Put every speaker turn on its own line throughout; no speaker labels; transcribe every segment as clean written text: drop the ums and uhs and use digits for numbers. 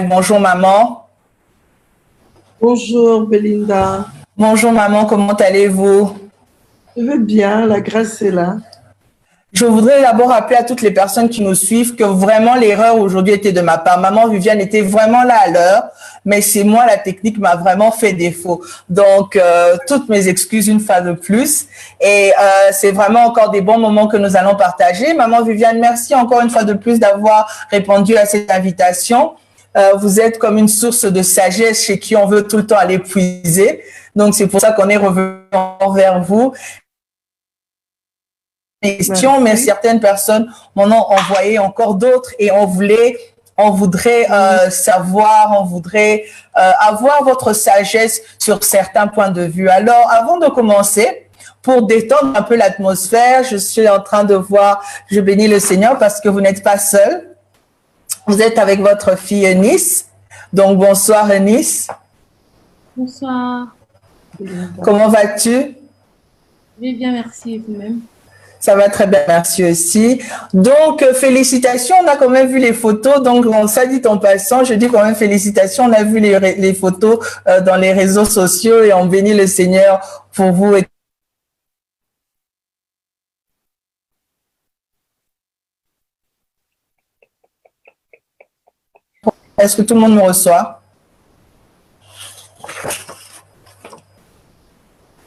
Viviane. Bonjour maman.
Bonjour Belinda.
Bonjour maman, comment allez-vous?
Je vais bien, la grâce est là.
Je voudrais d'abord rappeler à toutes les personnes qui nous suivent que vraiment l'erreur aujourd'hui était de ma part. Maman Viviane était vraiment là à l'heure, mais c'est moi, la technique m'a vraiment fait défaut. Donc, toutes mes excuses une fois de plus. Et c'est vraiment encore des bons moments que nous allons partager. Maman Viviane, merci encore une fois de plus d'avoir répondu à cette invitation. Vous êtes comme une source de sagesse chez qui on veut tout le temps aller puiser. Donc, c'est pour ça qu'on est revenu vers vous. Questions, mais certaines personnes m'en ont envoyé encore d'autres et on voudrait savoir, on voudrait avoir votre sagesse sur certains points de vue. Alors, avant de commencer, pour détendre un peu l'atmosphère, je suis en train de voir, je bénis le Seigneur parce que vous n'êtes pas seul. Vous êtes avec votre fille Eunice. Donc, bonsoir Eunice.
Bonsoir.
Comment vas-tu?
Je vais bien, merci, et vous-même?
Ça va très bien, merci aussi. Donc, félicitations, on a quand même vu les photos. Donc, ça dit en passant, je dis quand même félicitations. On a vu les photos dans les réseaux sociaux et on bénit le Seigneur pour vous. Est-ce que tout le monde me reçoit?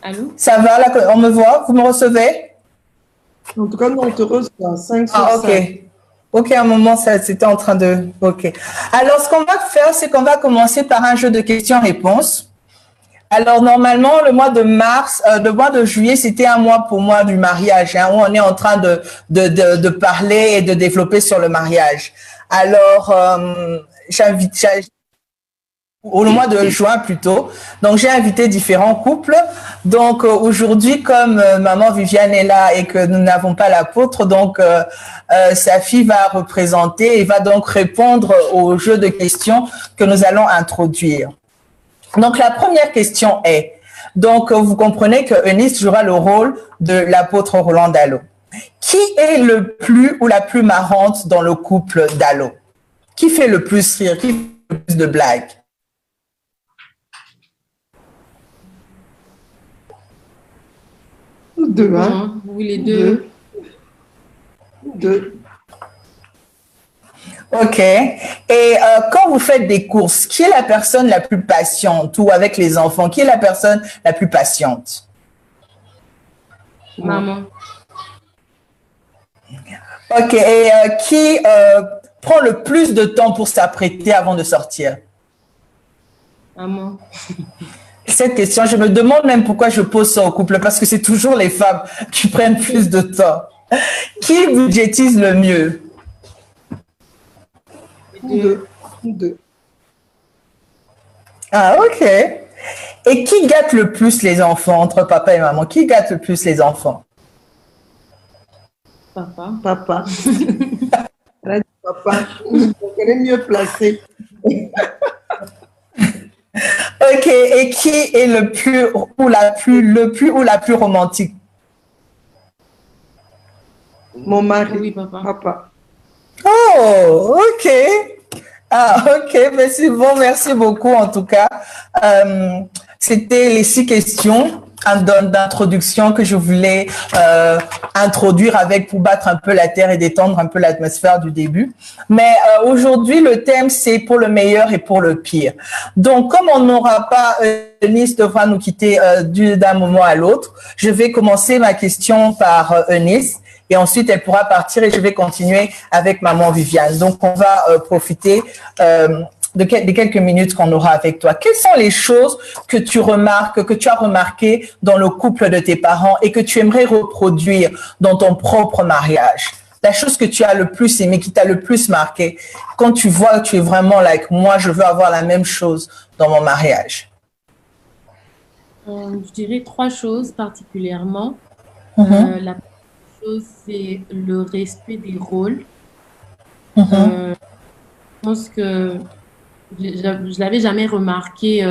Allô?
Ça va, là, on me voit? Vous me recevez?
En tout cas, nous, on te reçoit 5 sur 5.
Ok. Ok, à un moment, c'était en train de... Ok. Alors, ce qu'on va faire, c'est qu'on va commencer par un jeu de questions-réponses. Alors, normalement, le mois de juillet, c'était un mois pour moi du mariage, hein, où on est en train de parler et de développer sur le mariage. Alors, au mois de juin plutôt. Donc, j'ai invité différents couples. Donc, aujourd'hui, comme maman Viviane est là et que nous n'avons pas l'apôtre, donc sa fille va représenter et va donc répondre au jeu de questions que nous allons introduire. Donc, la première question est, donc vous comprenez que Eunice jouera le rôle de l'apôtre Roland Dallot. Qui est le plus ou la plus marrante dans le couple Dallot? Qui fait le plus rire? Qui fait le plus de blagues?
Deux, hein?
Oui, les deux.
Deux.
Ok. Et quand vous faites des courses, qui est la personne la plus patiente ou avec les enfants, qui est la personne la plus patiente?
Maman.
Ok. Et qui prend le plus de temps pour s'apprêter avant de sortir?
Maman.
Cette question, je me demande même pourquoi je pose ça au couple, parce que c'est toujours les femmes qui prennent plus de temps. Qui budgétise le mieux?
Deux.
Ah, ok. Et qui gâte le plus les enfants entre papa et maman? Qui gâte le plus les enfants?
Papa.
Papa. Elle a dit papa. Elle est mieux placée.
Ok. Et qui est le plus ou la plus romantique?
Mon mari.
Oui, papa.
Papa.
Oh, ok. Ah, ok, mais c'est bon, merci beaucoup en tout cas. C'était les 6 questions d'introduction que je voulais introduire avec pour battre un peu la terre et détendre un peu l'atmosphère du début. Mais aujourd'hui, le thème, c'est pour le meilleur et pour le pire. Donc, comme on n'aura pas, Eunice devra nous quitter d'un moment à l'autre, je vais commencer ma question par Eunice. Et ensuite, elle pourra partir et je vais continuer avec maman Viviane. Donc, on va profiter des quelques minutes qu'on aura avec toi. Quelles sont les choses que tu as remarquées dans le couple de tes parents et que tu aimerais reproduire dans ton propre mariage? La chose que tu as le plus aimée, qui t'a le plus marqué, quand tu vois que tu es vraiment like, moi, je veux avoir la même chose dans mon mariage.
Je dirais 3 choses particulièrement. La chose, c'est le respect des rôles. Je pense que je l'avais jamais remarqué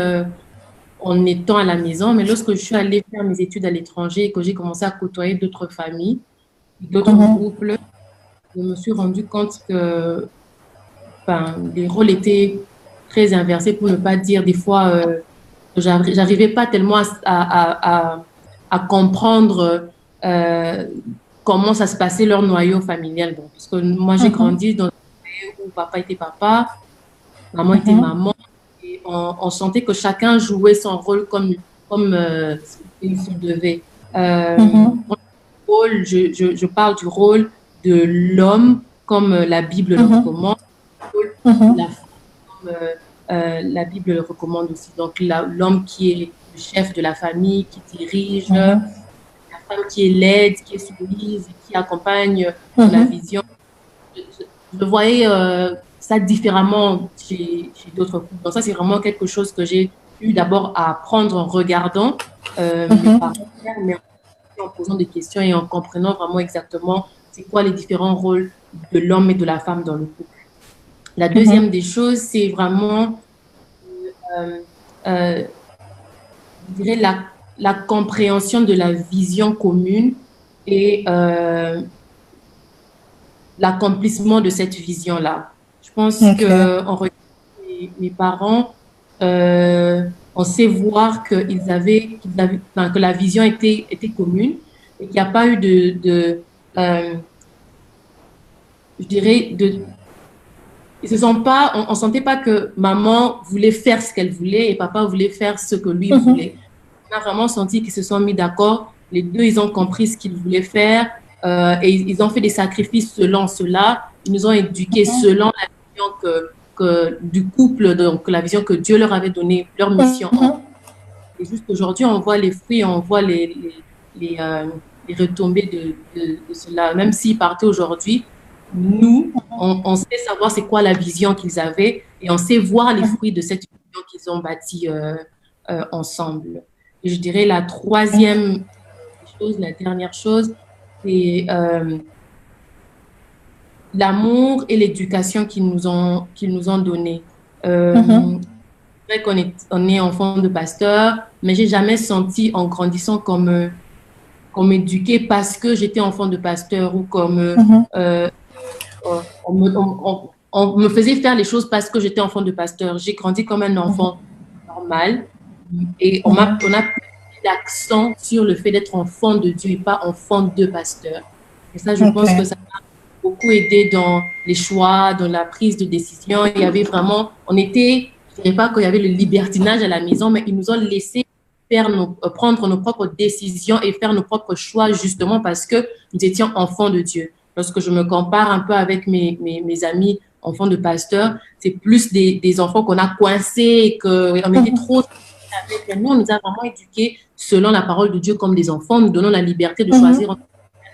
en étant à la maison, mais lorsque je suis allée faire mes études à l'étranger et que j'ai commencé à côtoyer d'autres familles, d'autres couples, je me suis rendu compte que les rôles étaient très inversé, pour ne pas dire des fois, j'arrivais pas tellement à comprendre comment ça se passait leur noyau familial. Bon, parce que moi, j'ai grandi dans un foyer où papa était papa, maman était maman, et on sentait que chacun jouait son rôle comme il se devait. Je parle du rôle de l'homme comme la Bible le recommande, la femme comme la Bible le recommande aussi. Donc l'homme qui est le chef de la famille, qui dirige, la femme qui est laide, qui est soumise, qui accompagne la vision. Je voyais ça différemment chez d'autres couples. Donc ça, c'est vraiment quelque chose que j'ai eu d'abord à apprendre en regardant mes partenaires, mais en posant des questions et en comprenant vraiment exactement c'est quoi les différents rôles de l'homme et de la femme dans le couple. La deuxième des choses, c'est vraiment je dirais la compréhension de la vision commune et l'accomplissement de cette vision-là. Je pense qu'en regardant mes parents, on sait voir que la vision était commune et qu'il n'y a pas eu je dirais, on sentait pas que maman voulait faire ce qu'elle voulait et papa voulait faire ce que lui voulait. On a vraiment senti qu'ils se sont mis d'accord. Les deux, ils ont compris ce qu'ils voulaient faire et ils ont fait des sacrifices selon cela. Ils nous ont éduqués selon la vision du couple, donc la vision que Dieu leur avait donnée, leur mission. Et jusqu'aujourd'hui, on voit les fruits, on voit les retombées de cela. Même s'ils partaient aujourd'hui, nous, on sait savoir c'est quoi la vision qu'ils avaient et on sait voir les fruits de cette vision qu'ils ont bâtie ensemble. Et je dirais la troisième chose, la dernière chose, c'est l'amour et l'éducation qu'ils nous ont donné. C'est vrai qu'on est enfant de pasteur, mais j'ai jamais senti en grandissant qu'on m'éduquait parce que j'étais enfant de pasteur ou comme on me faisait faire les choses parce que j'étais enfant de pasteur. J'ai grandi comme un enfant normal et on a plus l'accent sur le fait d'être enfant de Dieu et pas enfant de pasteur. Et ça, je pense que ça m'a beaucoup aidé dans les choix, dans la prise de décision. Il y avait vraiment, je ne dirais pas qu'il y avait le libertinage à la maison, mais ils nous ont laissé prendre nos propres décisions et faire nos propres choix justement parce que nous étions enfants de Dieu. Lorsque je me compare un peu avec mes amis enfants de pasteurs, c'est plus des enfants qu'on a coincés et qu'on était trop avec. Nous, on nous a vraiment éduqués selon la parole de Dieu comme des enfants. Nous donnons la liberté de choisir entre le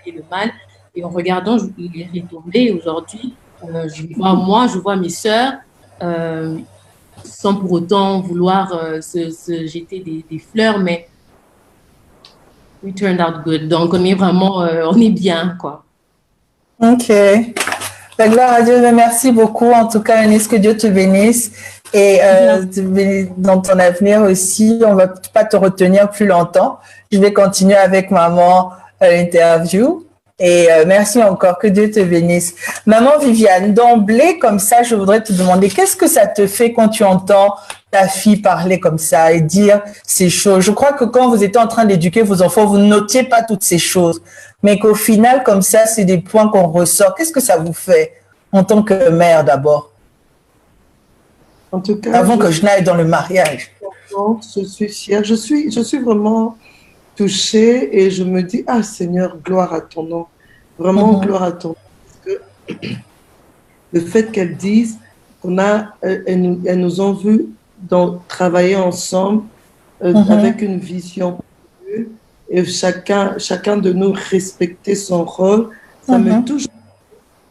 bien et le mal. Et en regardant les retombées aujourd'hui, je vois mes sœurs sans pour autant vouloir se jeter des fleurs, mais we turned out good. Donc, on est vraiment, on est bien, quoi.
Ok. La gloire à Dieu. Merci beaucoup. En tout cas, Eunice, que Dieu te bénisse. Et dans ton avenir aussi, on ne va pas te retenir plus longtemps. Je vais continuer avec maman l'interview. Et merci encore, que Dieu te bénisse. Maman Viviane, d'emblée, comme ça, je voudrais te demander, qu'est-ce que ça te fait quand tu entends ta fille parler comme ça et dire ces choses? Je crois que quand vous étiez en train d'éduquer vos enfants, vous ne notiez pas toutes ces choses, mais qu'au final, comme ça, c'est des points qu'on ressort. Qu'est-ce que ça vous fait en tant que mère d'abord?
En tout cas,
avant que je n'aille dans le mariage.
Je suis fière, je suis vraiment touchée et je me dis, ah Seigneur, gloire à ton nom, vraiment gloire à ton nom, parce que le fait qu'elles disent elles nous ont vu travailler ensemble avec une vision et chacun de nous respecter son rôle, ça me touche.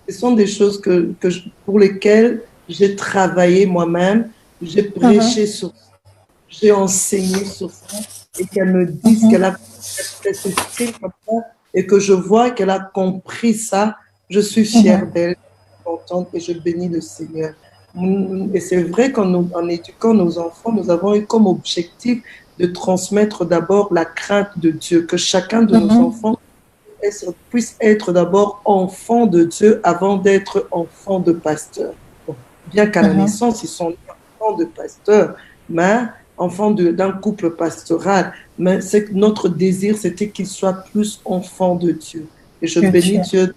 Ce sont des choses pour lesquelles j'ai travaillé moi-même, j'ai prêché sur ça, j'ai enseigné sur ça, et qu'elle me dise qu'elle s'exprime comme ça, et que je vois qu'elle a compris ça, je suis fière d'elle, contente, et je bénis le Seigneur. Et c'est vrai qu'en éduquant nos enfants, nous avons eu comme objectif de transmettre d'abord la crainte de Dieu, que chacun de nos enfants puisse être d'abord enfant de Dieu avant d'être enfant de pasteur. Bon, bien qu'à la naissance, ils sont enfant de pasteur, mais enfant d'un couple pastoral. Mais c'est que notre désir, c'était qu'il soit plus enfant de Dieu. Et je bénis Dieu de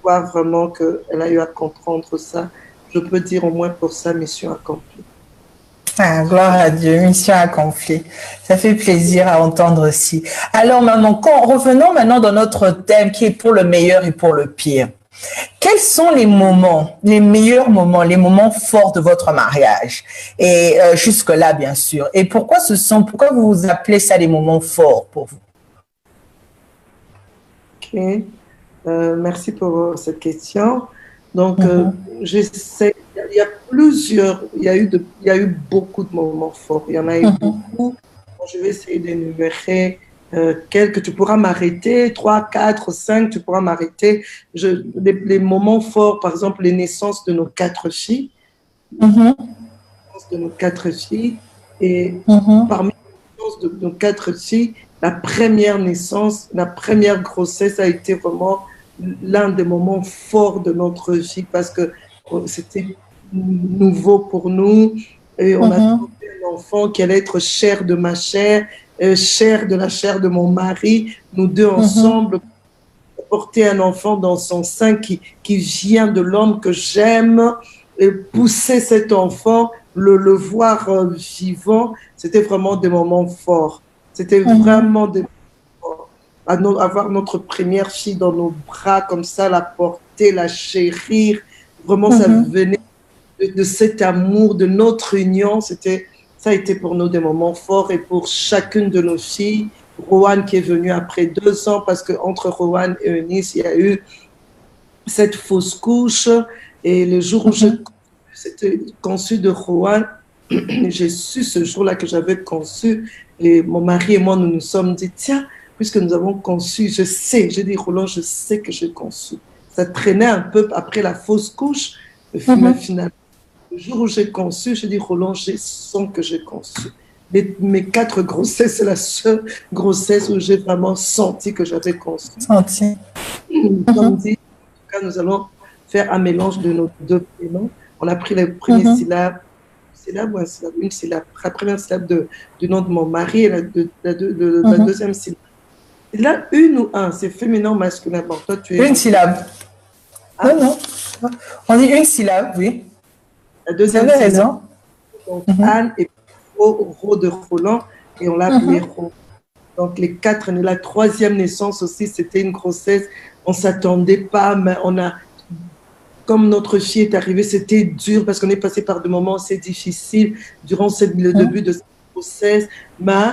voir vraiment qu'elle a eu à comprendre ça. Je peux dire au moins pour ça, mission accomplie.
Ah, gloire à Dieu, mission accomplie. Ça fait plaisir à entendre aussi. Alors maman, revenons maintenant dans notre thème qui est pour le meilleur et pour le pire. Quels sont les moments, les meilleurs moments, les moments forts de votre mariage? Et jusque-là, bien sûr. Et pourquoi vous appelez ça des moments forts pour vous?
Ok, merci pour cette question. Donc, j'essaie. Il y a plusieurs, il y a eu beaucoup de moments forts. Il y en a eu beaucoup. Je vais essayer d'énumérer quelques. Tu pourras m'arrêter, 3, 4, 5, tu pourras m'arrêter. Les moments forts, par exemple, les naissances de nos 4 filles. De nos 4 filles. Et parmi les naissances de nos 4 filles, la première naissance, la première grossesse a été vraiment l'un des moments forts de notre vie parce que c'était nouveau pour nous et on a trouvé un enfant qui allait être chair de ma chair, chair de la chair de mon mari, nous deux ensemble, porter un enfant dans son sein qui vient de l'homme que j'aime, et pousser cet enfant, le voir vivant, c'était vraiment des moments forts. C'était vraiment des moments forts. Avoir notre première fille dans nos bras comme ça, la porter, la chérir, vraiment ça venait de cet amour, de notre union. Ça a été pour nous des moments forts et pour chacune de nos filles. Rowan qui est venue après 2 ans parce qu'entre Rowan et Eunice, il y a eu cette fausse couche. Et le jour où j'étais conçue de Rowan, j'ai su ce jour-là que j'avais conçu. Et mon mari et moi, nous nous sommes dit, tiens, puisque nous avons conçu, j'ai dit, Roland, je sais que j'ai conçu. Ça traînait un peu après la fausse couche, mais finalement, le jour où j'ai conçu, j'ai dit, Roland, je sens que j'ai conçu. Mes 4 grossesses, c'est la seule grossesse où j'ai vraiment senti que j'avais conçu.
Senti.
Comme dit, en tout cas, nous allons faire un mélange de nos 2 prénoms. On a pris les premières syllabes, une syllabe, la première syllabe du nom de mon mari et la deuxième syllabe. Et là, une ou un, c'est féminin ou masculin. Bon, toi, tu es...
Une syllabe. Ah. Non. On dit une syllabe, oui.
La deuxième
syllabe.
Raison. Donc, Anne et Ro de Roland, et on l'a appelé Ro. Donc, les 4, la 3e naissance aussi, c'était une grossesse. On ne s'attendait pas, mais comme notre fille est arrivée, c'était dur parce qu'on est passé par des moments assez difficiles durant le début de cette grossesse. Mais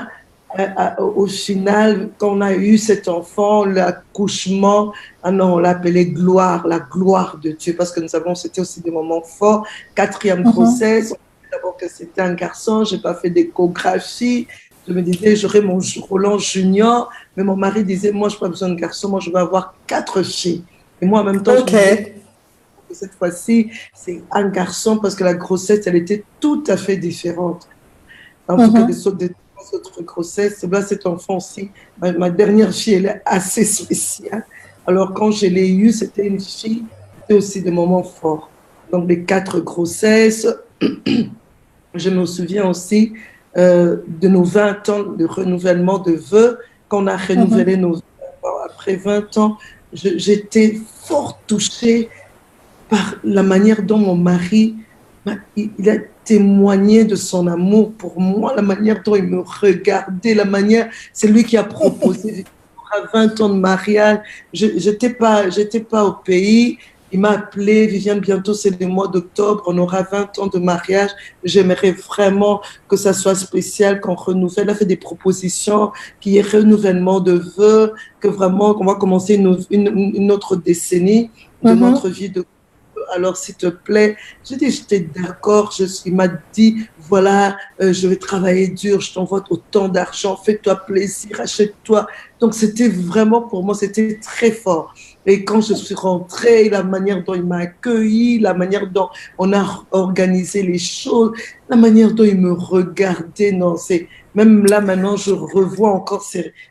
au final, quand on a eu cet enfant, l'accouchement, on l'a appelé gloire, la gloire de Dieu, parce que c'était aussi des moments forts. 4e grossesse, on dit d'abord que c'était un garçon, je n'ai pas fait d'échographie. Je me disais, j'aurais mon Roland Junior, mais mon mari disait, moi, je n'ai pas besoin de garçon, moi, je veux avoir 4 filles. Et moi, en même temps, je me disais, cette fois-ci, c'est un garçon parce que la grossesse, elle était tout à fait différente. En tout cas, des autres grossesses. Là, cet enfant aussi, ma dernière fille, elle est assez spéciale. Alors, quand je l'ai eue, c'était une fille, c'était aussi des moments forts. Donc, les 4 grossesses. Je me souviens aussi de nos 20 ans de renouvellement de vœux. Quand on a renouvelé nos vœux, après 20 ans, j'étais fort touchée par la manière dont mon mari, il a témoigné de son amour pour moi, la manière dont il me regardait, c'est lui qui a proposé à 20 ans de mariage. J'étais pas au pays. Il m'a appelé, Viviane, bientôt c'est le mois d'octobre, on aura 20 ans de mariage. J'aimerais vraiment que ça soit spécial, qu'on renouvelle. Il a fait des propositions, qu'il y ait renouvellement de vœux, que vraiment, qu'on va commencer une autre décennie de notre vie de couple. Alors, s'il te plaît, j'étais d'accord. Il m'a dit, voilà, je vais travailler dur, je t'envoie autant d'argent, fais-toi plaisir, achète-toi. Donc, c'était vraiment, pour moi, c'était très fort. Et quand je suis rentrée, la manière dont il m'a accueilli, la manière dont on a organisé les choses, la manière dont il me regardait, non, même là, maintenant, je revois encore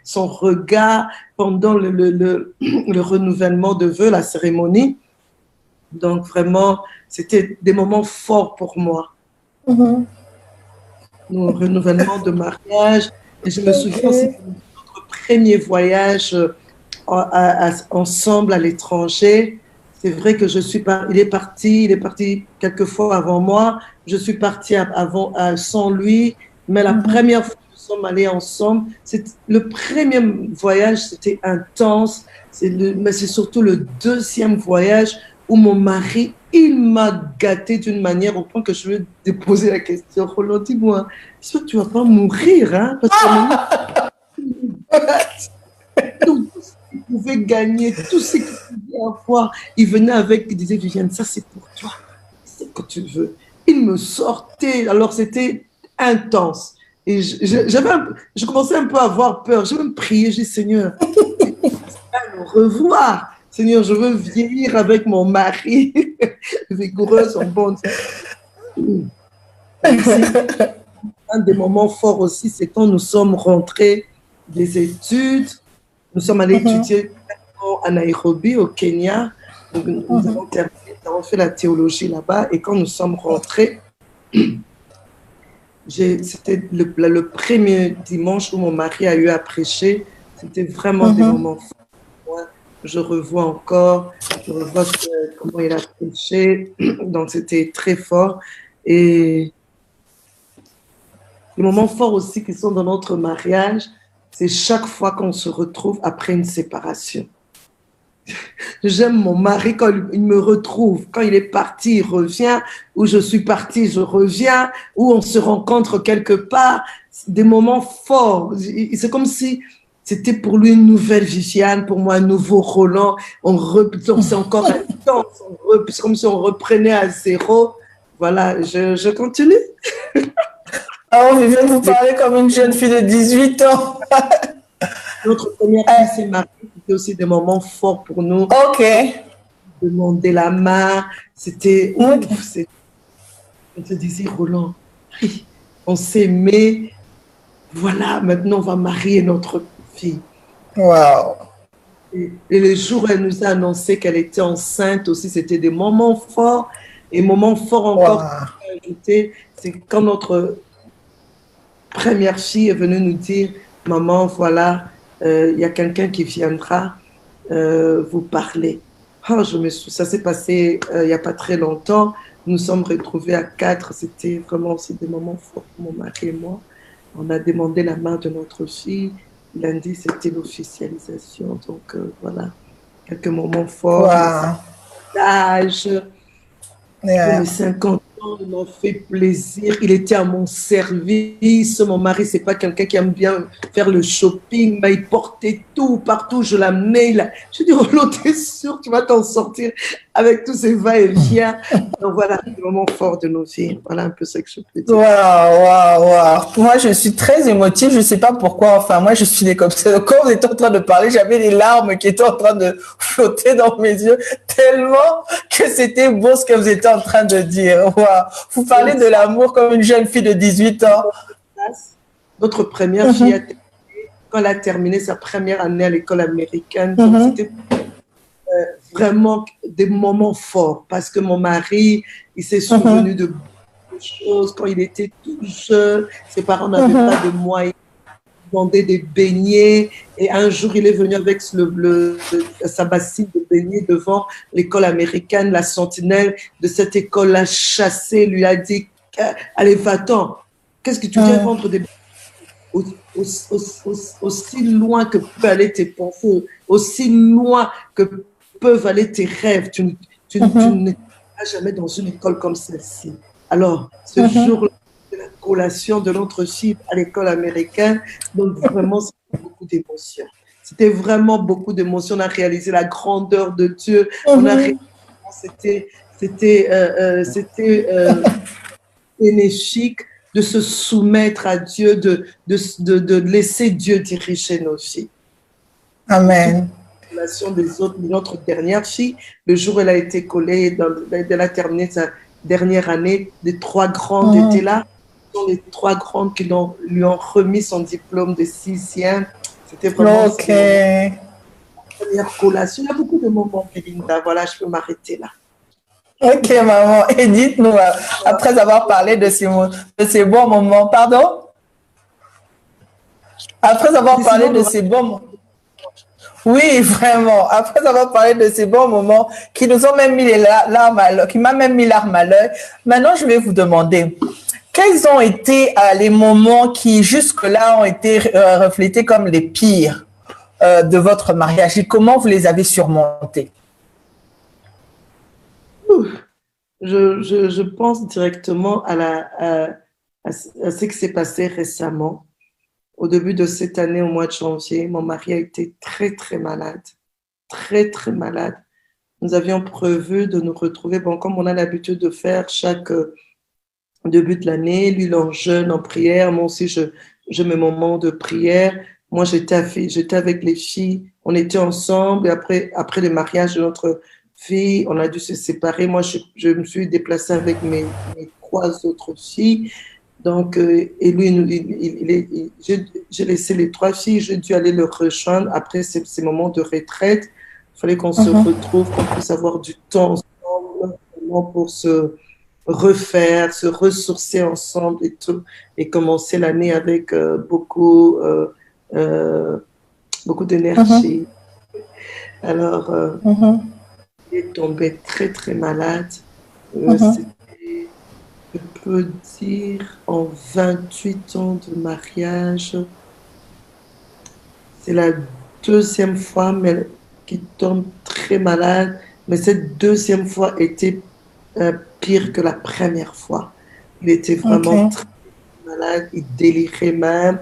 son regard pendant le renouvellement de vœux, la cérémonie. Donc, vraiment, c'était des moments forts pour moi. nos renouvellements de mariage. Et je me souviens aussi de notre premier voyage ensemble à l'étranger. C'est vrai que il est parti quelques fois avant moi. Je suis partie sans lui, mais la première fois que nous sommes allés ensemble, le premier voyage, c'était intense. Mais c'est surtout le deuxième voyage où mon mari, il m'a gâté d'une manière au point que je lui ai déposé la question. Roland, dis-moi, j'espère que tu ne vas pas mourir, hein? Parce que il pouvait gagner tout ce qu'il pouvait avoir. Il venait il disait, Viviane, ça c'est pour toi, c'est ce que tu veux. Il me sortait, alors c'était intense. Et je commençais un peu à avoir peur. Je me priais, je dis, Seigneur, au revoir. Seigneur, je veux vieillir avec mon mari, vigoureuse en bonne. Un des moments forts aussi, c'est quand nous sommes rentrés des études. Nous sommes allés étudier à Nairobi, au Kenya. Donc, nous avons fait la théologie là-bas. Et quand nous sommes rentrés, c'était le premier dimanche où mon mari a eu à prêcher. C'était vraiment des moments forts. Je revois encore, comment il a prêché. Donc, c'était très fort. Et les moments forts aussi qui sont dans notre mariage, c'est chaque fois qu'on se retrouve après une séparation. J'aime mon mari quand il me retrouve. Quand il est parti, il revient. Ou je suis partie, je reviens. Ou on se rencontre quelque part. Des moments forts. C'est comme si c'était pour lui une nouvelle Viviane, pour moi un nouveau Roland. C'est encore intense. C'est comme si on reprenait à zéro. Voilà, je continue.
Oh, Viviane, vous parlez comme une jeune fille de 18 ans.
Notre première fille s'est mariée, c'était aussi des moments forts pour nous.
Ok.
Demander la main, c'était on se disait, Roland, on s'aimait, voilà, maintenant on va marier notre fille.
Wow.
Et le jour où elle nous a annoncé qu'elle était enceinte aussi, c'était des moments forts. Et moments forts encore, ajouter, c'est quand notre première fille est venue nous dire, maman, voilà, il y a quelqu'un qui viendra vous parler. Oh, ça s'est passé il n'y a pas très longtemps. Nous sommes retrouvés à 4. C'était vraiment aussi des moments forts pour mon mari et moi. On a demandé la main de notre fille. Lundi, c'était l'officialisation. Donc, voilà, quelques moments forts. L'âge, les 50 ans, il m'a fait plaisir. Il était à mon service. Mon mari, c'est pas quelqu'un qui aime bien faire le shopping, mais il portait tout, partout. Je l'amenais. Je dis, Roland, t'es sûr, tu vas t'en sortir avec tous ces va-et-vient. Donc voilà, le moment fort de nos vies. Voilà un peu ce que je peux dire.
Waouh. Moi, je suis très émotive. Je sais pas pourquoi. Enfin, moi, je suis comme ça. Quand vous étiez en train de parler, j'avais des larmes qui étaient en train de flotter dans mes yeux tellement que c'était beau ce que vous étiez en train de dire. Waouh. Vous parlez de l'amour comme une jeune fille de 18 ans.
Notre première fille, quand elle a terminé sa première année à l'école américaine, donc c'était vraiment des moments forts parce que mon mari, il s'est souvenu de beaucoup de choses quand il était tout jeune. Ses parents n'avaient pas de moyens. Demander des beignets et un jour il est venu avec sa bassine de beignets devant l'école américaine. La sentinelle de cette école l'a chassé, lui a dit allez va-t'en, qu'est-ce que tu viens vendre des beignets aussi loin que peuvent aller tes pensées, aussi loin que peuvent aller tes rêves, tu n'es jamais dans une école comme celle-ci. Alors ce jour-là, la collation de notre fille à l'école américaine. Donc, vraiment, c'était beaucoup d'émotions. C'était vraiment beaucoup d'émotions. On a réalisé la grandeur de Dieu. On a réalisé, c'était bénéfique de se soumettre à Dieu, de laisser Dieu diriger nos filles.
Amen.
Notre dernière fille, le jour où elle a été collée, elle a terminé sa dernière année, les 3 grandes étaient là. Les 3 grandes qui lui ont remis son diplôme de 6e. C'était vraiment la première collation. Il y a beaucoup de moments, Belinda. Voilà, je peux m'arrêter là.
Ok, maman. Et dites-nous, après avoir parlé de ces bons moments, pardon? Après avoir parlé
Sinon,
de ces bons moments. Oui, vraiment. Après avoir parlé de ces bons moments qui nous ont même mis les larmes à l'œil, qui m'a même mis larmes à l'œil, maintenant je vais vous demander, quels ont été les moments qui jusque-là ont été reflétés comme les pires de votre mariage et comment vous les avez surmontés?
je pense directement à ce qui s'est passé récemment. Au début de cette année, au mois de janvier, mon mari a été très, très malade. Très, très malade. Nous avions prévu de nous retrouver, bon, comme on a l'habitude de faire chaque début de l'année, lui, il en jeûne, en prière. Moi aussi, je mets mon moment de prière. Moi, j'étais avec les filles. On était ensemble. Et après le mariage de notre fille, on a dû se séparer. Moi, je me suis déplacée avec mes trois autres filles. Donc, et lui, j'ai laissé les trois filles. J'ai dû aller le rejoindre après ces moments de retraite. Il fallait qu'on se retrouve, qu'on puisse avoir du temps ensemble pour se refaire, se ressourcer ensemble et tout, et commencer l'année avec beaucoup d'énergie. Alors, il est tombé très, très malade. C'était, je peux dire, en 28 ans de mariage, c'est la deuxième fois qu'il tombe très malade, mais cette deuxième fois était pire que la première fois. Il était vraiment très malade, il délirait même.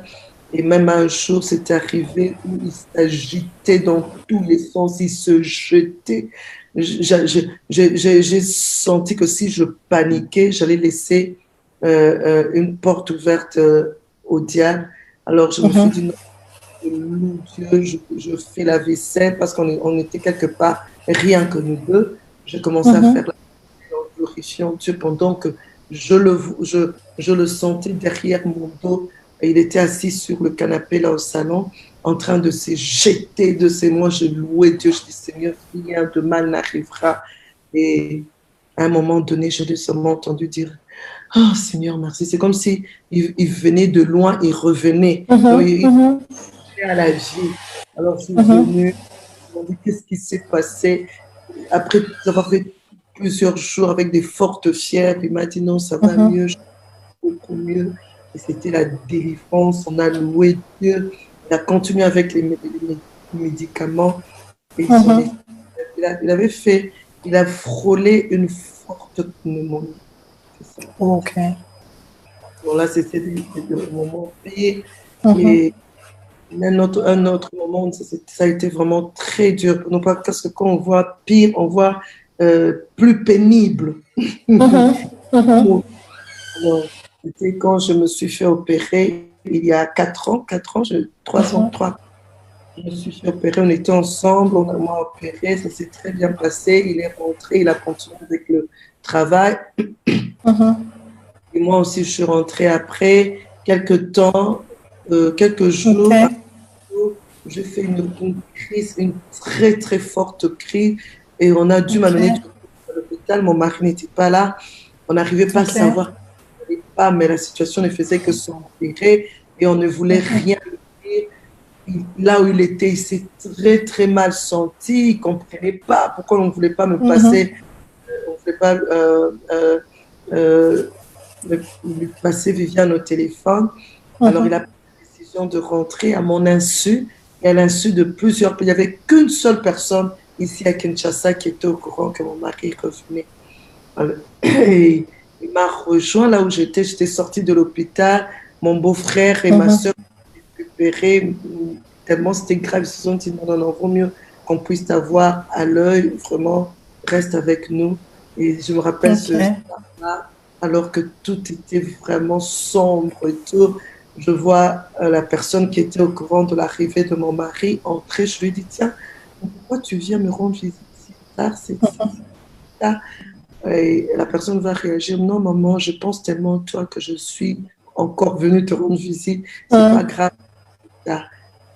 Et même un jour, c'est arrivé où il s'agitait dans tous les sens, il se jetait. J'ai senti que si je paniquais, j'allais laisser une porte ouverte au diable. Alors je me suis dit, non, Dieu, je fais la vaisselle parce qu'on était quelque part, rien que nous deux. J'ai commencé à faire la glorifiant Dieu pendant que je le sentais derrière mon dos. Et il était assis sur le canapé là au salon, en train de se jeter de ses mains. Je louais Dieu, je dis Seigneur, rien de mal n'arrivera. Et à un moment donné, je l'ai seulement entendu dire oh Seigneur, merci. C'est comme si il venait de loin, il revenait. Donc, il à la vie. Alors je suis venue, je me dis qu'est-ce qui s'est passé. Après avoir fait plusieurs jours avec des fortes fièvres, il m'a dit non, ça va mieux, beaucoup mieux. Et c'était la délivrance, on a loué Dieu, il a continué avec les médicaments. Et il a frôlé une forte pneumonie.
Ok.
Bon, là, c'était des moments pires. Et un autre moment, ça a été vraiment très dur pour nous, parce que quand on voit pire, on voit plus pénible. Alors, c'était quand je me suis fait opérer il y a 3 ans, 3 je me suis fait opérer, on était ensemble, on m'a opéré, ça s'est très bien passé, il est rentré, il a continué avec le travail. Et moi aussi, je suis rentrée après, quelques jours, j'ai fait une crise, une très très forte crise, et on a dû m'amener à l'hôpital, mon mari n'était pas là, on n'arrivait pas à savoir pas, mais la situation ne faisait que s'empirer et on ne voulait rien dire. Là où il était, il s'est très très mal senti, il ne comprenait pas pourquoi on ne voulait pas me passer, on ne voulait pas lui passer Viviane au téléphone. Alors il a pris la décision de rentrer à mon insu et à l'insu de plusieurs. Il n'y avait qu'une seule personne ici à Kinshasa qui était au courant que mon mari revenait. Et il m'a rejoint là où j'étais sortie de l'hôpital, mon beau-frère et ma soeur m'ont récupéré, tellement c'était grave, ils se sont dit non, vaut mieux qu'on puisse t'avoir à l'œil, vraiment, reste avec nous. Et je me rappelle ce soir-là, alors que tout était vraiment sombre et tout, je vois la personne qui était au courant de l'arrivée de mon mari entrer, je lui dis tiens, pourquoi tu viens me rendre visite si tard, c'est tard. Et la personne va réagir non maman, je pense tellement à toi que je suis encore venue te rendre visite, c'est pas grave.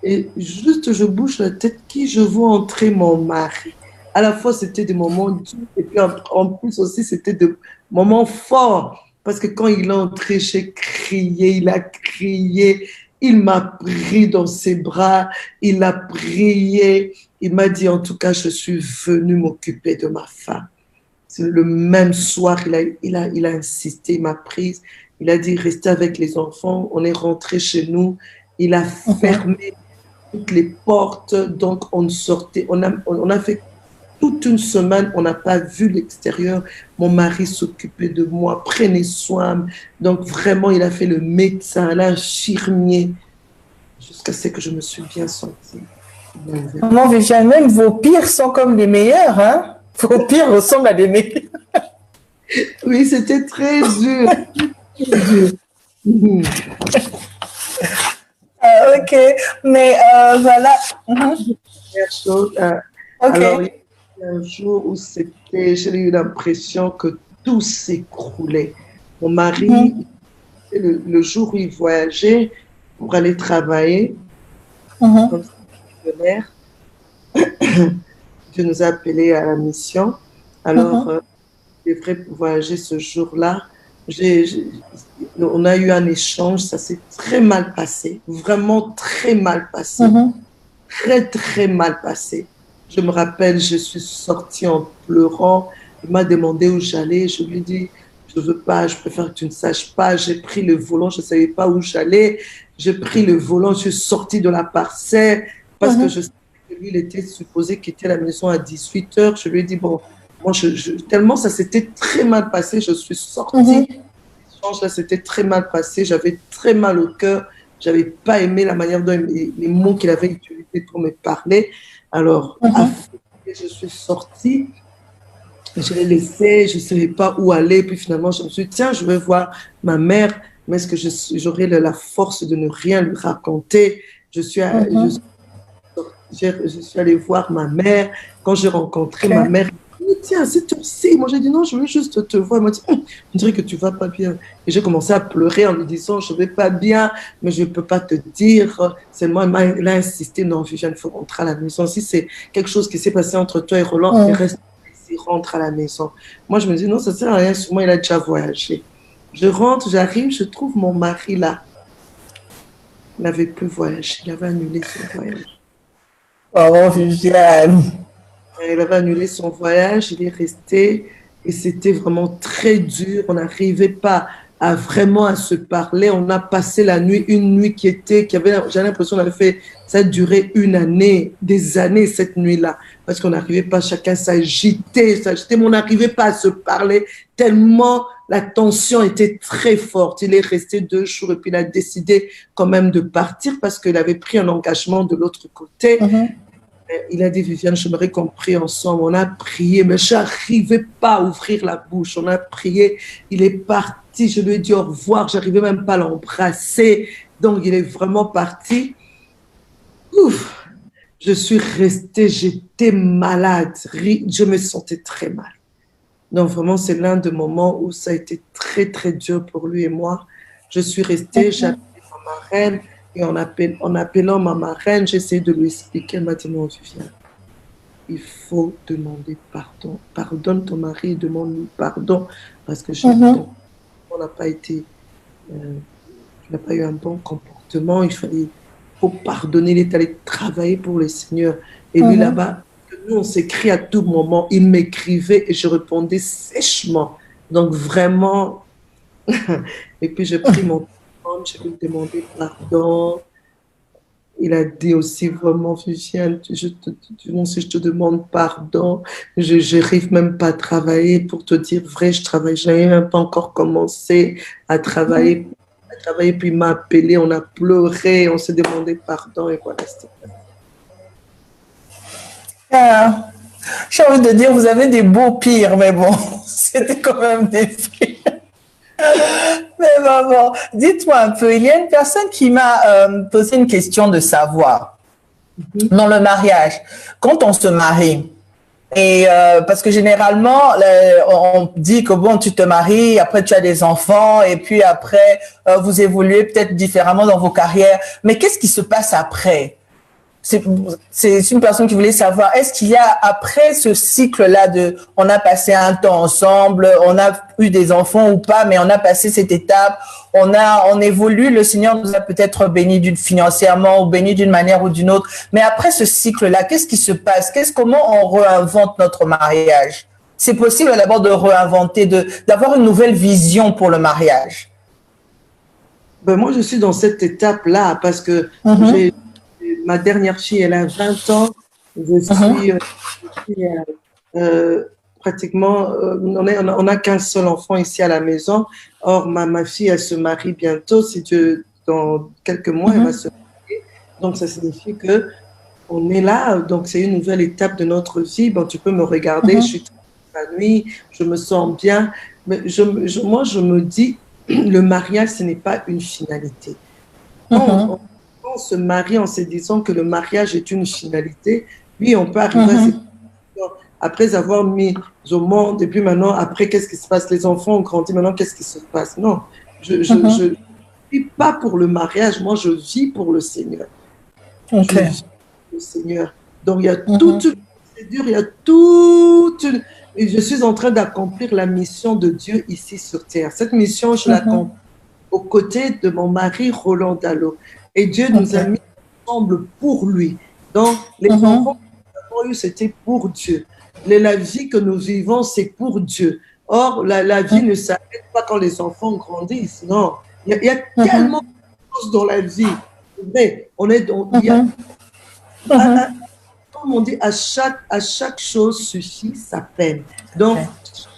Et juste je bouge la tête, qui je vois entrer mon mari. à la fois, c'était des moments durs et puis en plus aussi, c'était des moments forts. Parce que quand il est entré, j'ai crié, il a crié, il m'a pris dans ses bras, il a prié, il m'a dit, en tout cas, je suis venu m'occuper de ma femme. Le même soir, il a insisté, il m'a prise, il a dit, restez avec les enfants, on est rentré chez nous, il a fermé toutes les portes, donc on sortait, on a fait toute une semaine, on n'a pas vu l'extérieur. Mon mari s'occupait de moi, prenait soin. Donc vraiment, il a fait le médecin, l'infirmier, jusqu'à ce que je me suis bien sentie.
Maman Viviane, même vos pires sont comme les meilleurs, hein? Vos pires ressemblent à des meilleurs.
Oui, c'était très dur. Très dur.
Ok, mais voilà.
Première chose, alors, il y a un jour où j'ai eu l'impression que tout s'écroulait. Mon mari, le jour où il voyageait pour aller travailler, comme missionnaire, Dieu nous a appelés à la mission. Alors, il devrait voyager ce jour-là. On a eu un échange, ça s'est très mal passé, vraiment très mal passé, très, très mal passé. Je me rappelle, je suis sortie en pleurant. Il m'a demandé où j'allais. Je lui ai dit, je ne veux pas, je préfère que tu ne saches pas. J'ai pris le volant, je ne savais pas où j'allais. J'ai pris le volant, je suis sortie de la parcelle parce que je savais que lui, il était supposé quitter la maison à 18h. Je lui ai dit, bon, moi, tellement ça s'était très mal passé, je suis sortie. Là, c'était très mal passé. J'avais très mal au cœur. Je n'avais pas aimé la manière dont les mots qu'il avait utilisés pour me parler. Alors, je suis sortie, je l'ai laissé, je ne savais pas où aller. Puis finalement, je me suis dit, tiens, je vais voir ma mère, mais est-ce que j'aurai la force de ne rien lui raconter? Je suis allée voir ma mère. Quand j'ai rencontré ma mère, elle m'a dit, tiens, c'est toi aussi. Moi, j'ai dit, non, je veux juste te voir. Elle m'a dit, on dirait que tu ne vas pas bien. Et j'ai commencé à pleurer en lui disant, je ne vais pas bien, mais je ne peux pas te dire. Seulement, elle a insisté, non, Viviane, il faut rentrer à la maison. Si c'est quelque chose qui s'est passé entre toi et Roland, il reste ici, rentre à la maison. Moi, je me dis, non, ça ne sert à rien. Sûrement, il a déjà voyagé. Je rentre, j'arrive, je trouve mon mari là. Il n'avait plus voyagé, il avait annulé son voyage.
Oh, Viviane.
Il avait annulé son voyage, il est resté et c'était vraiment très dur. On n'arrivait pas à vraiment à se parler. On a passé la nuit, une nuit j'ai l'impression qu'on avait fait, ça a duré une année, des années cette nuit-là, parce qu'on n'arrivait pas, chacun s'agitait, mais on n'arrivait pas à se parler tellement la tension était très forte. Il est resté 2 jours et puis il a décidé quand même de partir parce qu'il avait pris un engagement de l'autre côté. Il a dit, Viviane, j'aimerais qu'on prie ensemble. On a prié, mais je n'arrivais pas à ouvrir la bouche. On a prié, il est parti. Je lui ai dit au revoir, je n'arrivais même pas à l'embrasser. Donc, il est vraiment parti. Ouf, je suis restée, j'étais malade. Je me sentais très mal. Donc, vraiment, c'est l'un des moments où ça a été très, très dur pour lui et moi. Je suis restée, j'ai appelé ma marraine. Et en appelant ma marraine, j'ai essayé de lui expliquer. Elle m'a dit, non, Viviane, il faut demander pardon. Pardonne ton mari, demande-lui pardon. Parce que on n'a pas été, il n'a pas eu un bon comportement. Il faut pardonner. Il est allé travailler pour le Seigneur. Et lui, là-bas, nous, on s'écrit à tout moment. Il m'écrivait et je répondais sèchement. Donc, vraiment. Et puis, j'ai pris mon je lui ai demandé pardon. Il a dit aussi vraiment, Viviane, si je te demande pardon, je n'arrive même pas à travailler. Pour te dire vrai, je n'avais même pas encore commencé à travailler. Puis il m'a appelé, on a pleuré, on s'est demandé pardon et voilà.
J'ai envie de dire, vous avez des beaux pires, mais bon, c'était quand même des pires. Mais bon, dites-moi un peu, il y a une personne qui m'a posé une question de savoir. Dans le mariage, quand on se marie, et parce que généralement, on dit que bon, tu te maries, après tu as des enfants, et puis après, vous évoluez peut-être différemment dans vos carrières. Mais qu'est-ce qui se passe après? c'est une personne qui voulait savoir, est-ce qu'il y a, après ce cycle-là on a passé un temps ensemble, on a eu des enfants ou pas, mais on a passé cette étape, on évolue, le Seigneur nous a peut-être bénis financièrement ou bénis d'une manière ou d'une autre, mais après ce cycle-là, qu'est-ce qui se passe? Comment on réinvente notre mariage? C'est possible d'abord de réinventer, d'avoir une nouvelle vision pour le mariage.
Ben moi, je suis dans cette étape-là parce que ma dernière fille, elle a 20 ans. Je suis pratiquement, on n'a qu'un seul enfant ici à la maison. Or, ma fille, elle se marie bientôt. Dans quelques mois, elle va se marier. Donc, ça signifie que on est là. Donc, c'est une nouvelle étape de notre vie. Bon, tu peux me regarder, je suis épanouie, je me sens bien. Mais moi, je me dis, le mariage, ce n'est pas une finalité. On se marie en se disant que le mariage est une finalité. Oui, on peut arriver à cette après avoir mis au monde, et puis maintenant, après, qu'est-ce qui se passe? Les enfants ont grandi, maintenant, qu'est-ce qui se passe? Non, je ne vis pas pour le mariage, moi, je vis pour le Seigneur. Je vis pour le Seigneur. Donc, il y a toute une procédure, il y a toute une... Et je suis en train d'accomplir la mission de Dieu ici sur terre. Cette mission, je l'accomplis aux côtés de mon mari, Roland Dallot. Et Dieu nous a mis ensemble pour lui. Donc, les enfants que nous avons eus, c'était pour Dieu. La vie que nous vivons, c'est pour Dieu. Or, la vie ne s'arrête pas quand les enfants grandissent. Non, il y a tellement de choses dans la vie. Mais comme on dit, à chaque chose suffit sa peine. Donc,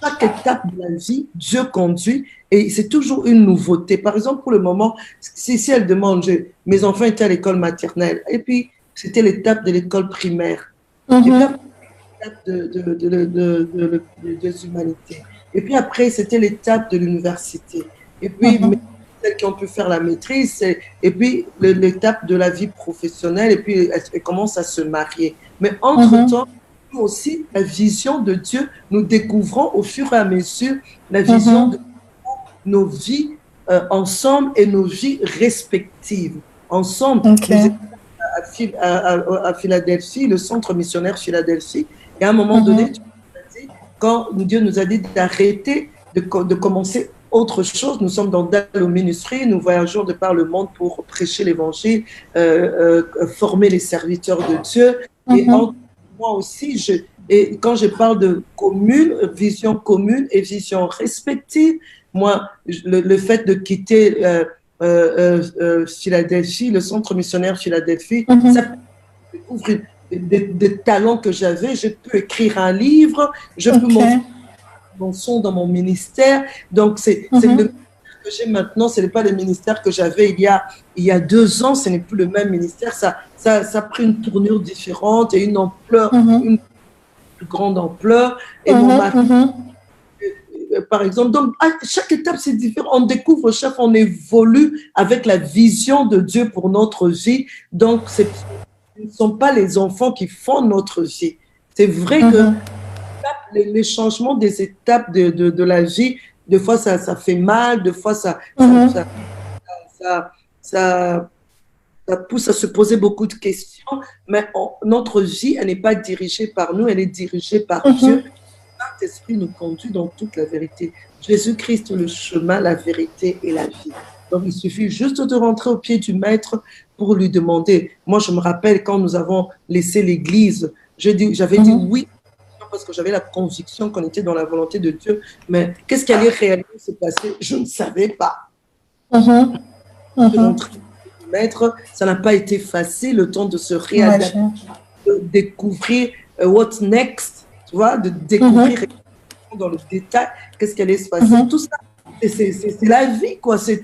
chaque étape de la vie, Dieu conduit et c'est toujours une nouveauté. Par exemple, pour le moment, si elle demande, mes enfants étaient à l'école maternelle et puis c'était l'étape de l'école primaire, l'étape des humanités. Et puis après, c'était l'étape de l'université. Et puis, celles qui ont pu faire la maîtrise, et puis l'étape de la vie professionnelle, et puis elles commencent à se marier. Mais entre-temps, nous aussi, la vision de Dieu, nous découvrons au fur et à mesure la vision de nos vies ensemble et nos vies respectives. Ensemble, nous étions à Philadelphie, le centre missionnaire Philadelphie, et à un moment donné, quand Dieu nous a dit d'arrêter de commencer autre chose, nous sommes dans Dallot Ministry, nous voyageons de par le monde pour prêcher l'évangile, former les serviteurs de Dieu. Et moi aussi, et quand je parle de commune, vision commune et vision respective, moi, le fait de quitter Philadelphie, le centre missionnaire Philadelphie, ça découvre des talents que j'avais. Je peux écrire un livre, je peux montrer mon son dans mon ministère. Donc, c'est le ministère que j'ai maintenant, ce n'est pas le ministère que j'avais il y a 2 ans, ce n'est plus le même ministère. Ça a pris une tournure différente et une ampleur, une plus grande ampleur. Et mon mari, par exemple, donc à chaque étape, c'est différent. On découvre, on évolue avec la vision de Dieu pour notre vie. Donc, ce ne sont pas les enfants qui font notre vie. C'est vrai que les changements des étapes de la vie, des fois ça fait mal, des fois ça pousse à se poser beaucoup de questions, mais notre vie, elle n'est pas dirigée par nous, elle est dirigée par Dieu. Saint-Esprit nous conduit dans toute la vérité. Jésus-Christ est le chemin, la vérité et la vie. Donc, il suffit juste de rentrer au pied du Maître pour lui demander. Moi, je me rappelle quand nous avons laissé l'Église, j'avais dit oui, parce que j'avais la conviction qu'on était dans la volonté de Dieu, mais qu'est-ce qui allait réellement se passer? Je ne savais pas. Maître, ça n'a pas été facile, le temps de se réadapter, de découvrir what's next, tu vois, de découvrir dans le détail qu'est-ce qui allait se passer. Tout ça, c'est la vie, quoi. Ça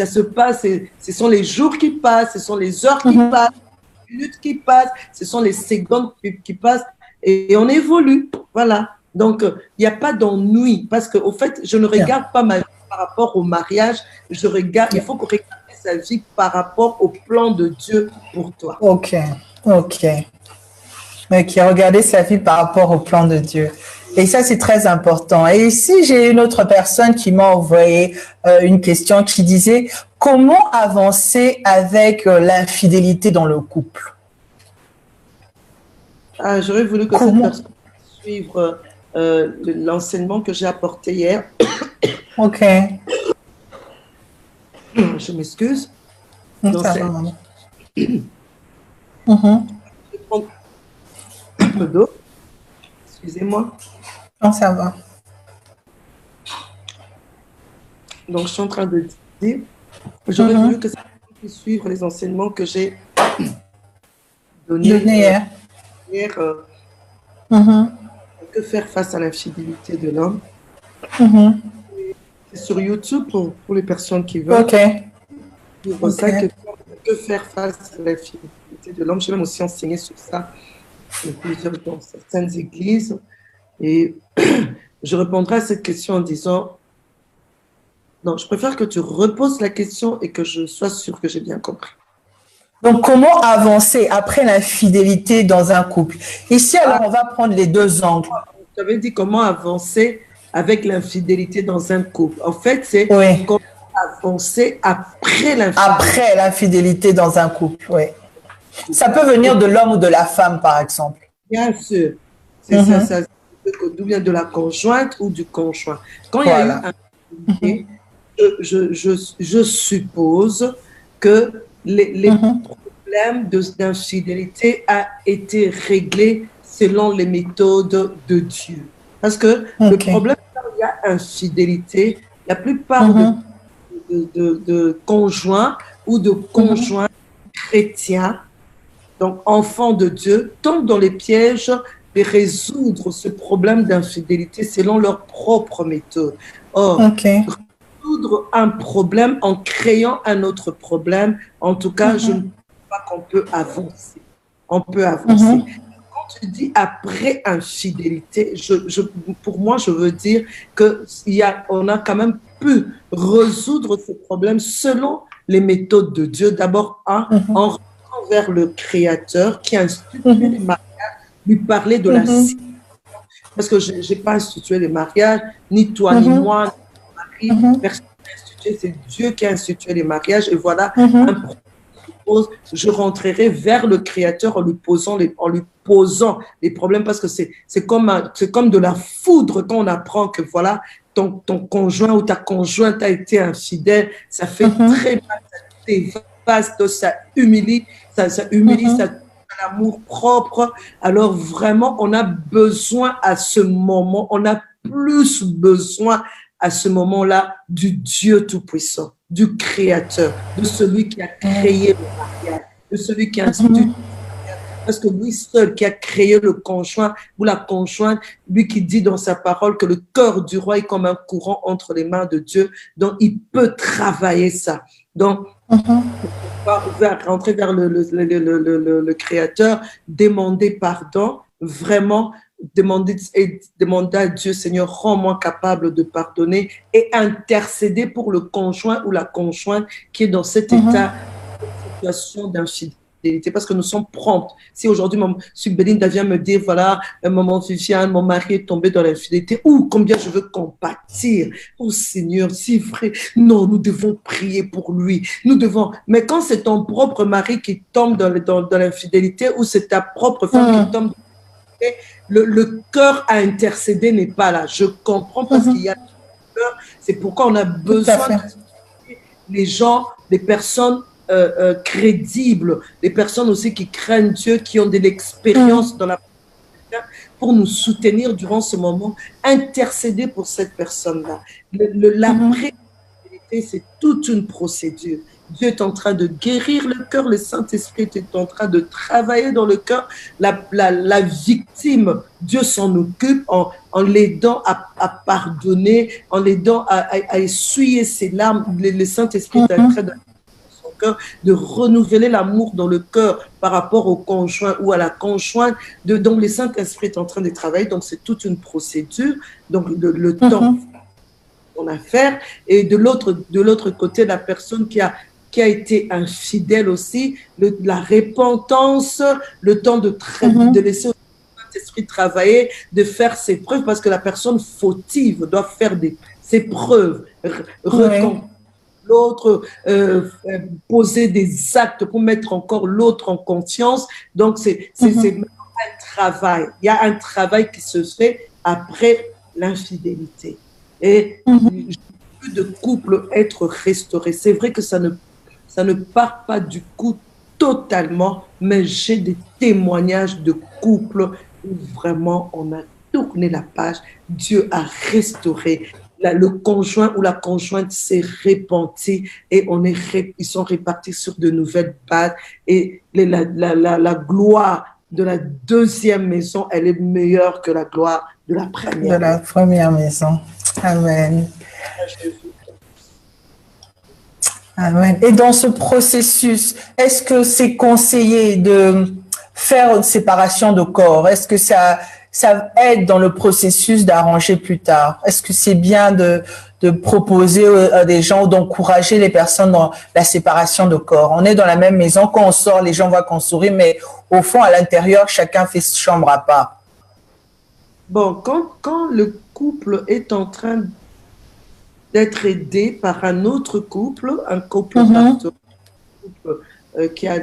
se passe, ce sont les jours qui passent, ce sont les heures qui passent, les minutes qui passent, ce sont les secondes qui passent. Et on évolue, voilà. Donc, il n'y a pas d'ennui, parce qu'au fait, je ne regarde pas ma vie par rapport au mariage, il faut qu'on regarde sa vie par rapport au plan de Dieu pour toi.
Ok, regardez sa vie par rapport au plan de Dieu. Et ça, c'est très important. Et ici, j'ai une autre personne qui m'a envoyé une question qui disait « Comment avancer avec l'infidélité dans le couple ?»
Ah, j'aurais voulu que cette
Comment?
personne suive l'enseignement que j'ai apporté hier.
Ok.
Je m'excuse. Donc,
Ça
c'est
va, maman. Mhm.
je prends un peu d'eau. Excusez-moi.
Non, ça va.
Donc, je suis en train de dire, j'aurais voulu que cette personne puisse suivre les enseignements que j'ai donnés
Donner hier.
hier. Que faire face à l'infidélité de l'homme. C'est sur YouTube pour les personnes qui veulent.
Ok.
Pour ça, que faire face à l'infidélité de l'homme. J'ai même aussi enseigné sur ça dans certaines églises. Et je répondrai à cette question en disant, non, je préfère que tu reposes la question et que je sois sûre que j'ai bien compris.
Donc, comment avancer après l'infidélité dans un couple? Ici, alors, on va prendre les deux angles.
Tu avais dit comment avancer avec l'infidélité dans un couple. En fait, c'est
Oui.
comment avancer après l'infidélité.
Après l'infidélité dans un couple, oui. Ça peut venir de l'homme ou de la femme, par exemple.
Bien sûr. C'est ça, d'où vient de la conjointe ou du conjoint. Quand il y a eu un infidélité, je suppose que les problèmes d'infidélité a été réglés selon les méthodes de Dieu. Parce que le problème, quand il y a infidélité, la plupart de conjoints ou de conjoints chrétiens, donc enfants de Dieu, tombent dans les pièges de résoudre ce problème d'infidélité selon leur propre méthode. Or, résoudre un problème en créant un autre problème, en tout cas, je ne pense pas qu'on peut avancer. On peut avancer. Quand tu dis après infidélité, pour moi, je veux dire qu'on a quand même pu résoudre ce problème selon les méthodes de Dieu. D'abord, en rentrant vers le Créateur qui a institué les mariages, lui parler de la situation. Parce que je n'ai pas institué les mariages, ni toi, ni moi, ni mon mari. Personne n'a institué, c'est Dieu qui a institué les mariages. Et voilà, je rentrerai vers le Créateur en lui posant les problèmes, parce que c'est comme de la foudre quand on apprend que voilà, ton conjoint ou ta conjointe a été infidèle. Ça fait très mal, ça dévaste, ça humilie, ça l'amour propre. Alors vraiment, on a besoin à ce moment, on a plus besoin à ce moment-là du Dieu Tout-Puissant, du Créateur, de celui qui a créé le mariage, de celui qui a institué. Parce que lui seul qui a créé le conjoint ou la conjointe, lui qui dit dans sa parole que le cœur du roi est comme un courant entre les mains de Dieu, donc il peut travailler ça. Donc, on va rentrer vers le Créateur, demander pardon, vraiment demander à Dieu, Seigneur, rends-moi capable de pardonner, et intercéder pour le conjoint ou la conjointe qui est dans cet état, cette situation d'infidélité, parce que nous sommes promptes. Si aujourd'hui, Belinda vient me dire, voilà, maman Viviane, mon mari est tombé dans l'infidélité, ou combien je veux compatir. Oh Seigneur, c'est vrai. Non, nous devons prier pour lui. Nous devons. Mais quand c'est ton propre mari qui tombe dans l'infidélité, ou c'est ta propre femme qui tombe, le cœur à intercéder n'est pas là. Je comprends, parce qu'il y a le cœur. C'est pourquoi on a besoin de les gens, les personnes crédibles, les personnes aussi qui craignent Dieu, qui ont de l'expérience dans la pour nous soutenir durant ce moment, intercéder pour cette personne-là. L'après-infidélité, c'est toute une procédure. Dieu est en train de guérir le cœur, le Saint-Esprit est en train de travailler dans le cœur. La victime, Dieu s'en occupe en l'aidant à pardonner, en l'aidant à essuyer ses larmes. Le Saint-Esprit est en train de cœur, de renouveler l'amour dans le cœur par rapport au conjoint ou à la conjointe, donc le Saint-Esprit est en train de travailler, donc c'est toute une procédure, donc le temps qu'on a à faire, et de l'autre côté, la personne qui a été infidèle aussi, la repentance, le temps de laisser le Saint-Esprit travailler, de faire ses preuves, parce que la personne fautive doit faire ses preuves, l'autre, poser des actes pour mettre encore l'autre en confiance. Donc, c'est Il y a un travail qui se fait après l'infidélité. Et plus de couple être restauré. C'est vrai que ça ne part pas du coup totalement, mais j'ai des témoignages de couples où vraiment on a tourné la page, Dieu a restauré. Le conjoint ou la conjointe s'est repenti et ils sont répartis sur de nouvelles bases. Et la gloire de la deuxième maison, elle est meilleure que la gloire de la première.
De la première maison. Amen. Amen. Et dans ce processus, est-ce que c'est conseillé de faire une séparation de corps? Est-ce que ça aide dans le processus d'arranger plus tard? Est-ce que c'est bien de proposer à des gens ou d'encourager les personnes dans la séparation de corps? On est dans la même maison, quand on sort, les gens voient qu'on sourit, mais au fond, à l'intérieur, chacun fait chambre à part.
Bon, quand le couple est en train d'être aidé par un autre couple, un couple qui a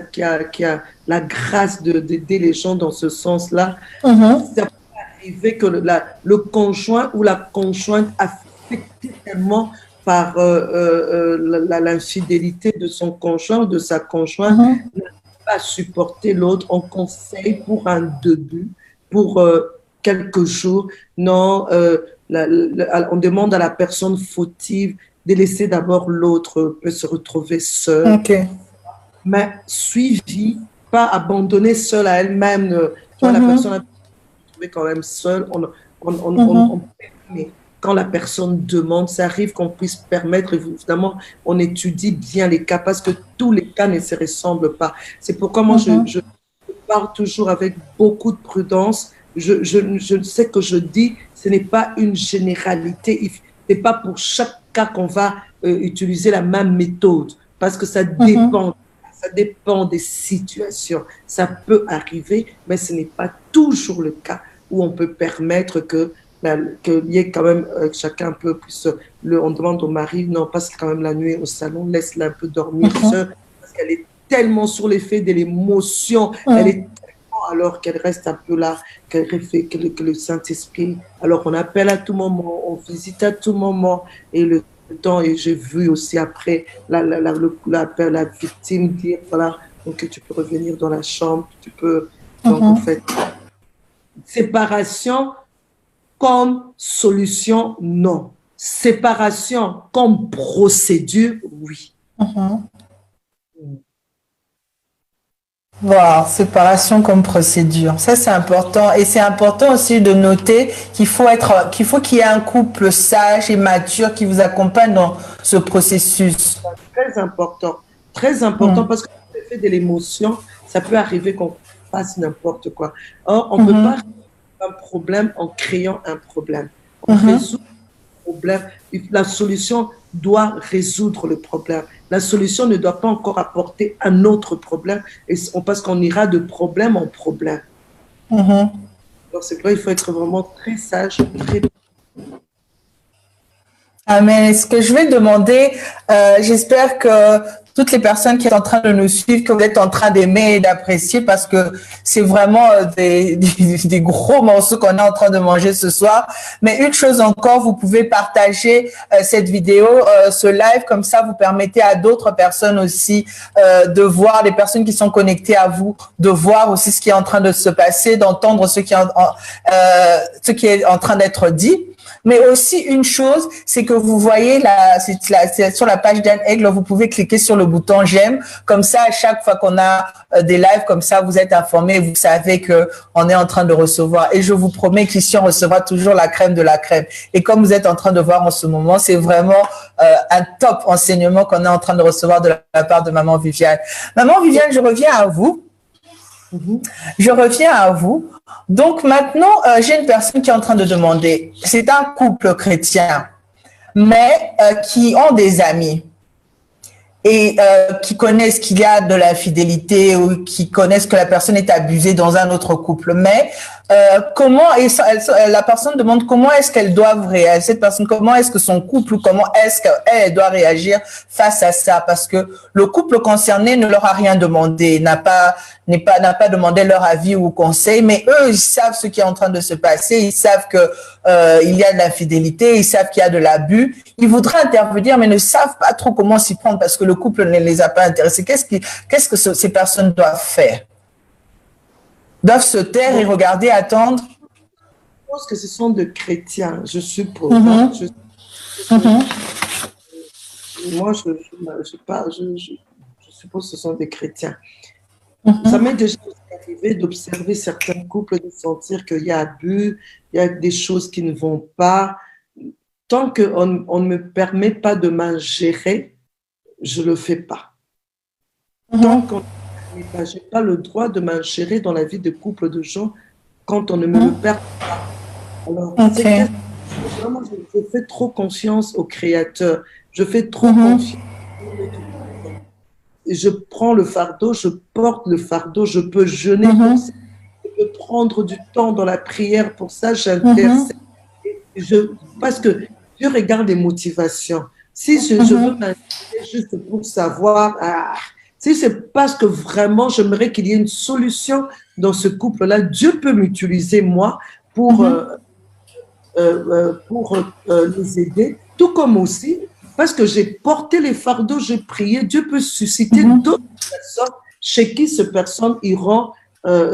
la grâce d'aider les gens dans ce sens-là, ça peut arriver que le conjoint ou la conjointe affecté tellement par l'infidélité de son conjoint ou de sa conjointe n'a pas supporter l'autre. On conseille pour un début, pour quelques jours, non, on demande à la personne fautive de laisser d'abord l'autre peut se retrouver seule. Mais suivi, pas abandonner seule à elle-même. La personne a trouvé quand même seule. On permet. Quand la personne demande, ça arrive qu'on puisse permettre, évidemment, on étudie bien les cas parce que tous les cas ne se ressemblent pas. C'est pourquoi moi, je parle toujours avec beaucoup de prudence. Je sais que je dis, ce n'est pas une généralité. Ce n'est pas pour chaque cas qu'on va utiliser la même méthode parce que ça dépend. Ça dépend des situations. Ça peut arriver, mais ce n'est pas toujours le cas où on peut permettre qu'il y ait quand même chacun un peu plus. On demande au mari, non, passe quand même la nuit au salon, laisse-la un peu dormir seule, parce qu'elle est tellement sur l'effet de l'émotion, elle est tellement alors qu'elle reste un peu là, qu'elle refait que le Saint-Esprit. Alors on appelle à tout moment, on visite à tout moment, et le temps, et j'ai vu aussi après la victime dire, voilà, donc tu peux revenir dans la chambre, tu peux, donc en fait, séparation comme solution, non. Séparation comme procédure, oui.
Wow, séparation comme procédure. Ça, c'est important. Et c'est important aussi de noter qu'il faut qu'il y ait un couple sage et mature qui vous accompagne dans ce processus.
Très important parce que l'effet de l'émotion, ça peut arriver qu'on fasse n'importe quoi. Or, on ne peut pas résoudre un problème en créant un problème. On résout le problème. La solution doit résoudre le problème. La solution ne doit pas encore apporter un autre problème parce qu'on ira de problème en problème. Donc, c'est là il faut être vraiment très sage, très...
Amen. Ce que je vais demander, j'espère que toutes les personnes qui sont en train de nous suivre, que vous êtes en train d'aimer et d'apprécier parce que c'est vraiment des gros morceaux qu'on est en train de manger ce soir. Mais une chose encore, vous pouvez partager cette vidéo, ce live, comme ça vous permettez à d'autres personnes aussi de voir, les personnes qui sont connectées à vous, de voir aussi ce qui est en train de se passer, d'entendre ce qui est en train d'être dit. Mais aussi une chose, c'est que vous voyez c'est sur la page d'Anne Aigle, vous pouvez cliquer sur le bouton j'aime. Comme ça, à chaque fois qu'on a des lives comme ça, vous êtes informés, vous savez que on est en train de recevoir. Et je vous promets qu'ici, on recevra toujours la crème de la crème. Et comme vous êtes en train de voir en ce moment, c'est vraiment un top enseignement qu'on est en train de recevoir de la part de Maman Viviane. Maman Viviane, je reviens à vous. Donc maintenant, j'ai une personne qui est en train de demander, c'est un couple chrétien, mais qui ont des amis et qui connaissent qu'il y a de l'infidélité ou qui connaissent que la personne est abusée dans un autre couple. Mais comment la personne demande comment est-ce qu'elle doit réagir, cette personne, comment est-ce que son couple, comment est-ce qu'elle doit réagir face à ça, parce que le couple concerné ne leur a rien demandé, n'a pas demandé leur avis ou conseil, mais eux, ils savent ce qui est en train de se passer, ils savent que il y a de l'infidélité, ils savent qu'il y a de l'abus, ils voudraient intervenir, mais ne savent pas trop comment s'y prendre parce que le couple ne les a pas intéressés. Qu'est-ce que ces personnes doivent faire? Doivent se taire et regarder, attendre?
Je pense que ce sont des chrétiens, je suppose. Moi, je suppose que ce sont des chrétiens. Ça m'est déjà arrivé d'observer certains couples, de sentir qu'il y a abus, il y a des choses qui ne vont pas. Tant qu'on ne me permet pas de m'ingérer, je ne le fais pas. Tant qu'on je n'ai pas le droit de m'ingérer dans la vie de couple de gens quand on ne me le permet pas. Alors, vraiment, je fais trop confiance au Créateur. Je fais trop confiance. Je prends le fardeau, je porte le fardeau, je peux jeûner pour ça, je peux prendre du temps dans la prière pour ça, j'intercède. Parce que Dieu regarde les motivations. Si je veux m'intéresser juste pour savoir, si c'est parce que vraiment j'aimerais qu'il y ait une solution dans ce couple-là, Dieu peut m'utiliser moi pour les aider, tout comme aussi, parce que j'ai porté les fardeaux, j'ai prié, Dieu peut susciter d'autres personnes chez qui ces personnes iront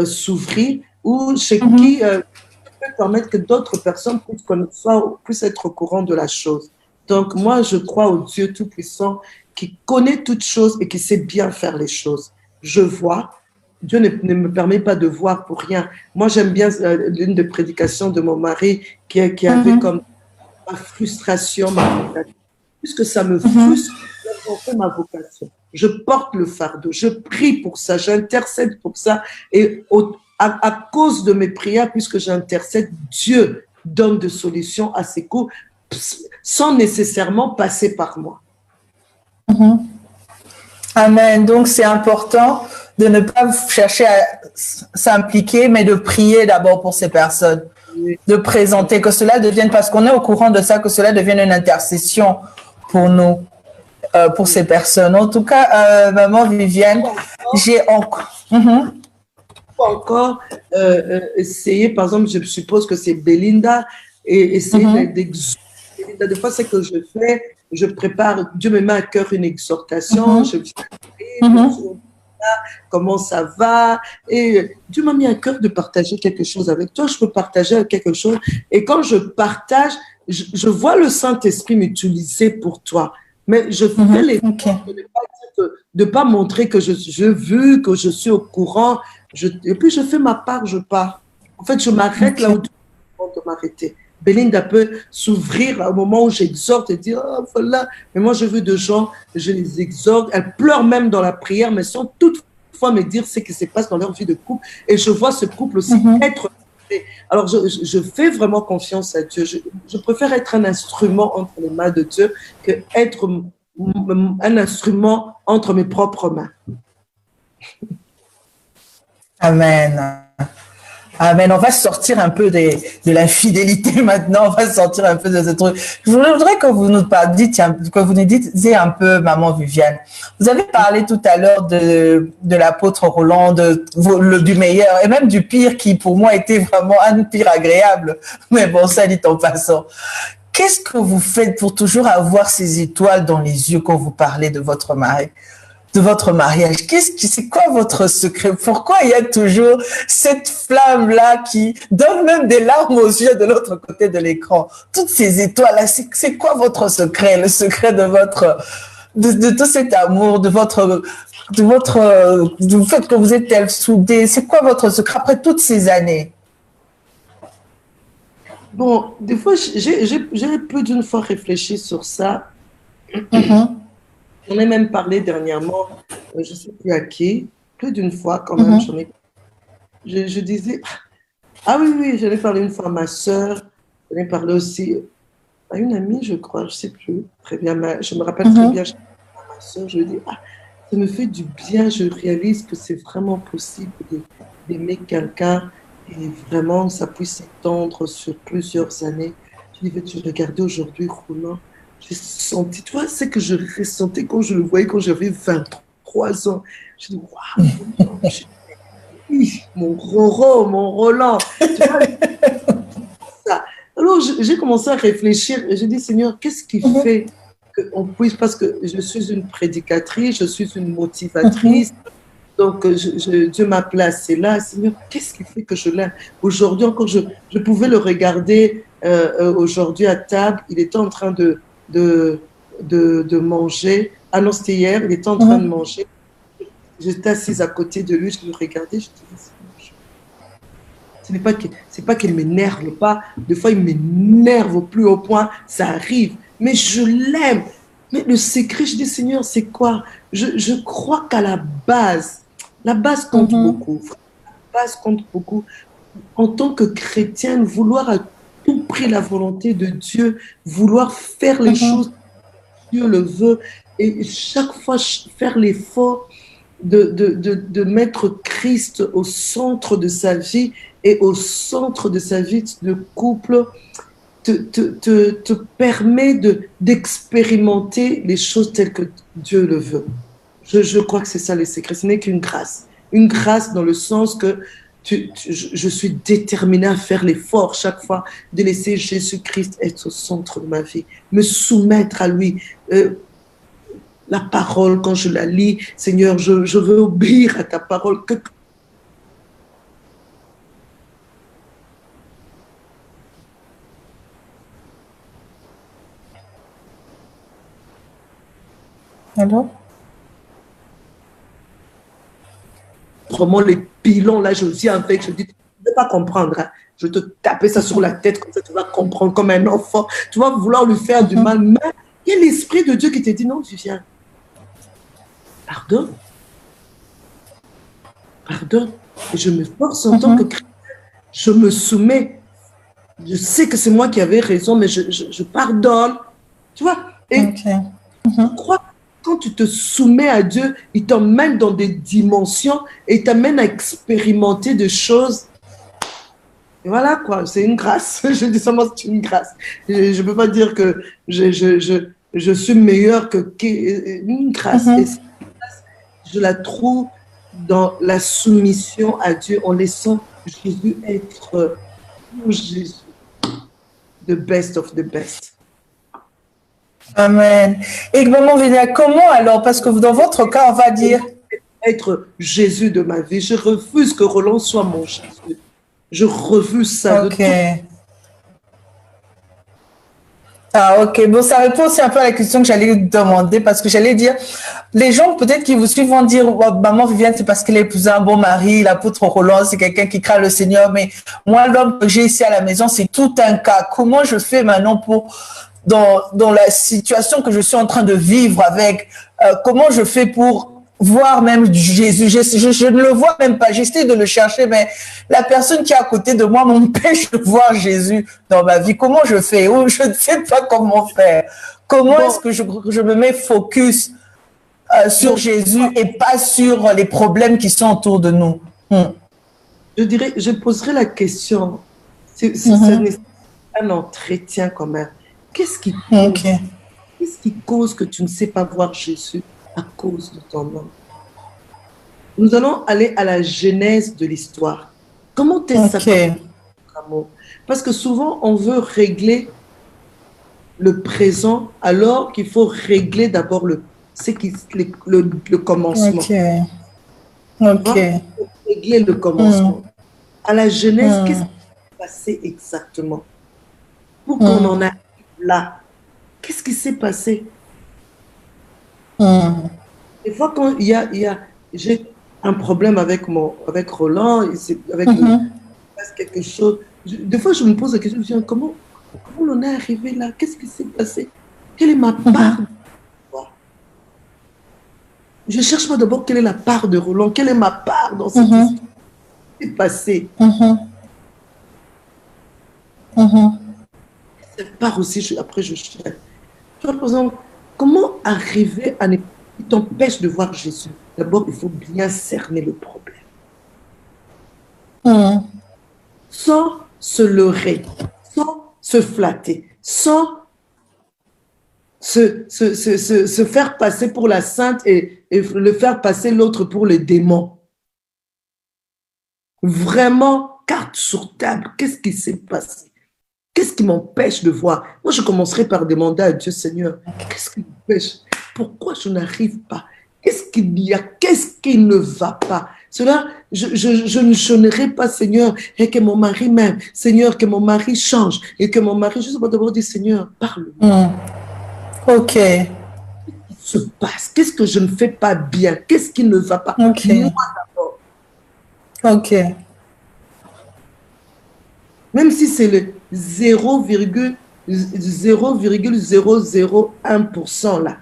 s'ouvrir ou chez qui peut permettre que d'autres personnes puissent être au courant de la chose. Donc moi, je crois au Dieu Tout-Puissant qui connaît toutes choses et qui sait bien faire les choses. Je vois. Dieu ne me permet pas de voir pour rien. Moi, j'aime bien l'une des prédications de mon mari qui avait comme ma frustration, ma vocation. Puisque ça me frustre, j'en fais ma vocation. Je porte le fardeau, je prie pour ça, j'intercède pour ça. Et à cause de mes prières, puisque j'intercède, Dieu donne des solutions à ces coups sans nécessairement passer par moi.
Amen. Donc, c'est important de ne pas chercher à s'impliquer, mais de prier d'abord pour ces personnes, de présenter, que cela devienne, parce qu'on est au courant de ça, que cela devienne une intercession pour nous, pour ces personnes. En tout cas, maman Viviane, j'ai
encore essayer, par exemple, je suppose que c'est Belinda, et essayer d'exhorter. Des fois, c'est que je fais, je prépare, Dieu me met à cœur une exhortation, je comment ça va, et Dieu m'a mis à cœur de partager quelque chose avec toi, je peux partager quelque chose, et quand je partage, je vois le Saint-Esprit m'utiliser pour toi, mais je fais l'effort de ne pas montrer que je veux, que je suis au courant, et puis je fais ma part, je pars. En fait, je m'arrête là où tu de m'arrêter. Belinda peut s'ouvrir au moment où j'exhorte et dire oh, voilà. Mais moi, je veux de gens, je les exhorte. Elles pleurent même dans la prière, mais sans toutefois me dire ce qui se passe dans leur vie de couple. Et je vois ce couple aussi être. Alors, je fais vraiment confiance à Dieu. Je préfère être un instrument entre les mains de Dieu que être un instrument entre mes propres mains.
Amen. Amen. On va sortir un peu de l'infidélité maintenant. On va sortir un peu de ce truc. Je voudrais que vous nous disiez un peu, maman Viviane. Vous avez parlé tout à l'heure de l'apôtre Roland, du meilleur et même du pire qui pour moi était vraiment un pire agréable. Mais bon, ça dit en passant. Qu'est-ce que vous faites pour toujours avoir ces étoiles dans les yeux quand vous parlez de votre mari? De votre mariage. C'est quoi votre secret? Pourquoi il y a toujours cette flamme-là qui donne même des larmes aux yeux de l'autre côté de l'écran? Toutes ces étoiles-là, c'est quoi votre secret? Le secret de de tout cet amour, du fait que vous êtes tels soudés. C'est quoi votre secret après toutes ces années?
Bon, des fois, j'ai plus d'une fois réfléchi sur ça. J'en ai même parlé dernièrement, je ne sais plus à qui, plus d'une fois quand même, je disais, ah oui, j'en ai parlé une fois à ma soeur, j'en ai parlé aussi à une amie, je crois, je ne sais plus très bien, mais je me rappelle très bien, à ma soeur, je lui dis, ça me fait du bien, je réalise que c'est vraiment possible d'aimer quelqu'un Et vraiment, ça puisse s'étendre sur plusieurs années. Je dis, tu regardais aujourd'hui Roland, j'ai senti, tu vois, ce que je ressentais quand je le voyais quand j'avais 23 ans. Je dis, waouh, mon Roro, mon Roland. Tu vois, ça. Alors, j'ai commencé à réfléchir et j'ai dit, Seigneur, qu'est-ce qui fait qu'on puisse, parce que je suis une prédicatrice, je suis une motivatrice, donc Dieu m'a placé là. Seigneur, qu'est-ce qui fait que je l'aime? Aujourd'hui encore, je pouvais le regarder aujourd'hui à table, il était en train de manger. Ah non, c'était hier, il était en train de manger. J'étais assise à côté de lui, je le regardais, je disais, c'est pas qu'il m'énerve pas, des fois il m'énerve au plus haut point, ça arrive, mais je l'aime. Mais le secret, je dis, Seigneur, c'est quoi? Je crois qu'à la base compte beaucoup. La base compte beaucoup. En tant que chrétienne, vouloir à tout prix la volonté de Dieu, vouloir faire les choses comme Dieu le veut, et chaque fois faire l'effort de mettre Christ au centre de sa vie et au centre de sa vie de couple te permet d'expérimenter les choses telles que Dieu le veut. Je crois que c'est ça les secrets. Ce n'est qu'une grâce. Une grâce dans le sens que je suis déterminée à faire l'effort chaque fois de laisser Jésus-Christ être au centre de ma vie, me soumettre à lui. La parole, quand je la lis, Seigneur, je veux obéir à ta parole.
Alors?
Vraiment, les pilons, là, je dis avec, je dis, tu ne veux pas comprendre. Hein. Je vais te taper ça sur la tête, comme ça, tu vas comprendre comme un enfant. Tu vas vouloir lui faire du mal. Mais il y a l'Esprit de Dieu qui te dit, non, Viviane, pardonne. Pardonne. Et je me force en tant que chrétien. Je me soumets. Je sais que c'est moi qui avais raison, mais je pardonne. Tu vois? Et je crois que quand tu te soumets à Dieu, il t'emmène dans des dimensions et il t'amène à expérimenter des choses. Et voilà quoi, c'est une grâce. Je dis seulement c'est une grâce. Je ne peux pas dire que je suis meilleure que une grâce. Et cette grâce, je la trouve dans la soumission à Dieu en laissant Jésus être Jésus, the best of the best.
Amen. Et maman Vénia, comment alors? Parce que dans votre cas, on va dire...
Être Jésus de ma vie. Je refuse que Roland soit mon Jésus. Je refuse ça.
Ok. Ah, ok. Bon, ça répond aussi un peu à la question que j'allais demander parce que j'allais dire, les gens peut-être qui vous suivent vont dire, oh, maman Viviane, c'est parce qu'elle a épousé un bon mari, l'apôtre Roland, c'est quelqu'un qui craint le Seigneur, mais moi, l'homme que j'ai ici à la maison, c'est tout un cas. Comment je fais maintenant pour, dans la situation que je suis en train de vivre avec, comment je fais pour voir même Jésus, je ne le vois même pas, j'essaie de le chercher, mais la personne qui est à côté de moi m'empêche de voir Jésus dans ma vie. Comment je fais? Ou je ne sais pas comment faire. Comment est-ce que je me mets focus sur Jésus et pas sur les problèmes qui sont autour de nous?
Je dirais, je poserai la question, c'est un entretien quand même. Qu'est-ce qui cause que tu ne sais pas voir Jésus à cause de ton nom? Nous allons aller à la genèse de l'histoire. Comment t'es ça? Parce que souvent, on veut régler le présent alors qu'il faut régler d'abord le commencement. Régler le commencement. À la genèse, qu'est-ce qui s'est passé exactement? Pour qu'on en arrive là. Qu'est-ce qui s'est passé? Des fois, quand j'ai un problème avec Roland, avec quelque chose, des fois, je me pose la question, je me dis, comment on est arrivé là? Qu'est-ce qui s'est passé? Quelle est ma part? Je cherche moi d'abord quelle est la part de Roland, quelle est ma part dans cette histoire? Qu'est-ce qui s'est passé? Cette part aussi, après je cherche. Tu vois, par exemple, comment arriver à ne t'empêche de voir Jésus? D'abord, il faut bien cerner le problème. sans se leurrer, sans se flatter, sans se faire passer pour la sainte et le faire passer l'autre pour le démon. Vraiment, carte sur table, qu'est-ce qui s'est passé? Qu'est-ce qui m'empêche de voir? Moi, je commencerai par demander à Dieu, Seigneur, qu'est-ce qui m'empêche? Pourquoi je n'arrive pas? Qu'est-ce qu'il y a? Qu'est-ce qui ne va pas? Cela, je ne sonnerai pas, Seigneur, et que mon mari m'aime. Seigneur, que mon mari change. Et que mon mari, je vais d'abord dire, Seigneur, parle-moi.
OK.
Qu'est-ce qui se passe? Qu'est-ce que je ne fais pas bien? Qu'est-ce qui ne va pas?
OK.
Moi d'abord.
OK.
Même si c'est le 0,001% là.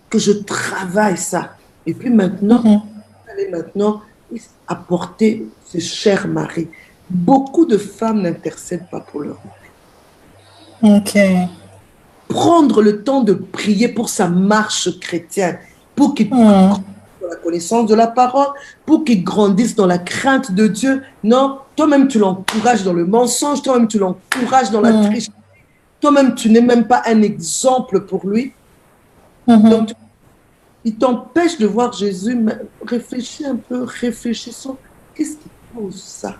Que je travaille ça. Et puis maintenant, allez maintenant apporter ce cher mari. Beaucoup de femmes n'intercèdent pas pour leur mari.
OK.
Prendre le temps de prier pour sa marche chrétienne, pour qu'il grandisse dans la connaissance de la parole, pour qu'il grandisse dans la crainte de Dieu. Non, toi-même tu l'encourages dans le mensonge, toi-même tu l'encourages dans la tricherie, toi-même tu n'es même pas un exemple pour lui. Donc, il t'empêche de voir Jésus, mais réfléchis un peu, réfléchissons. Qu'est-ce qui cause ça?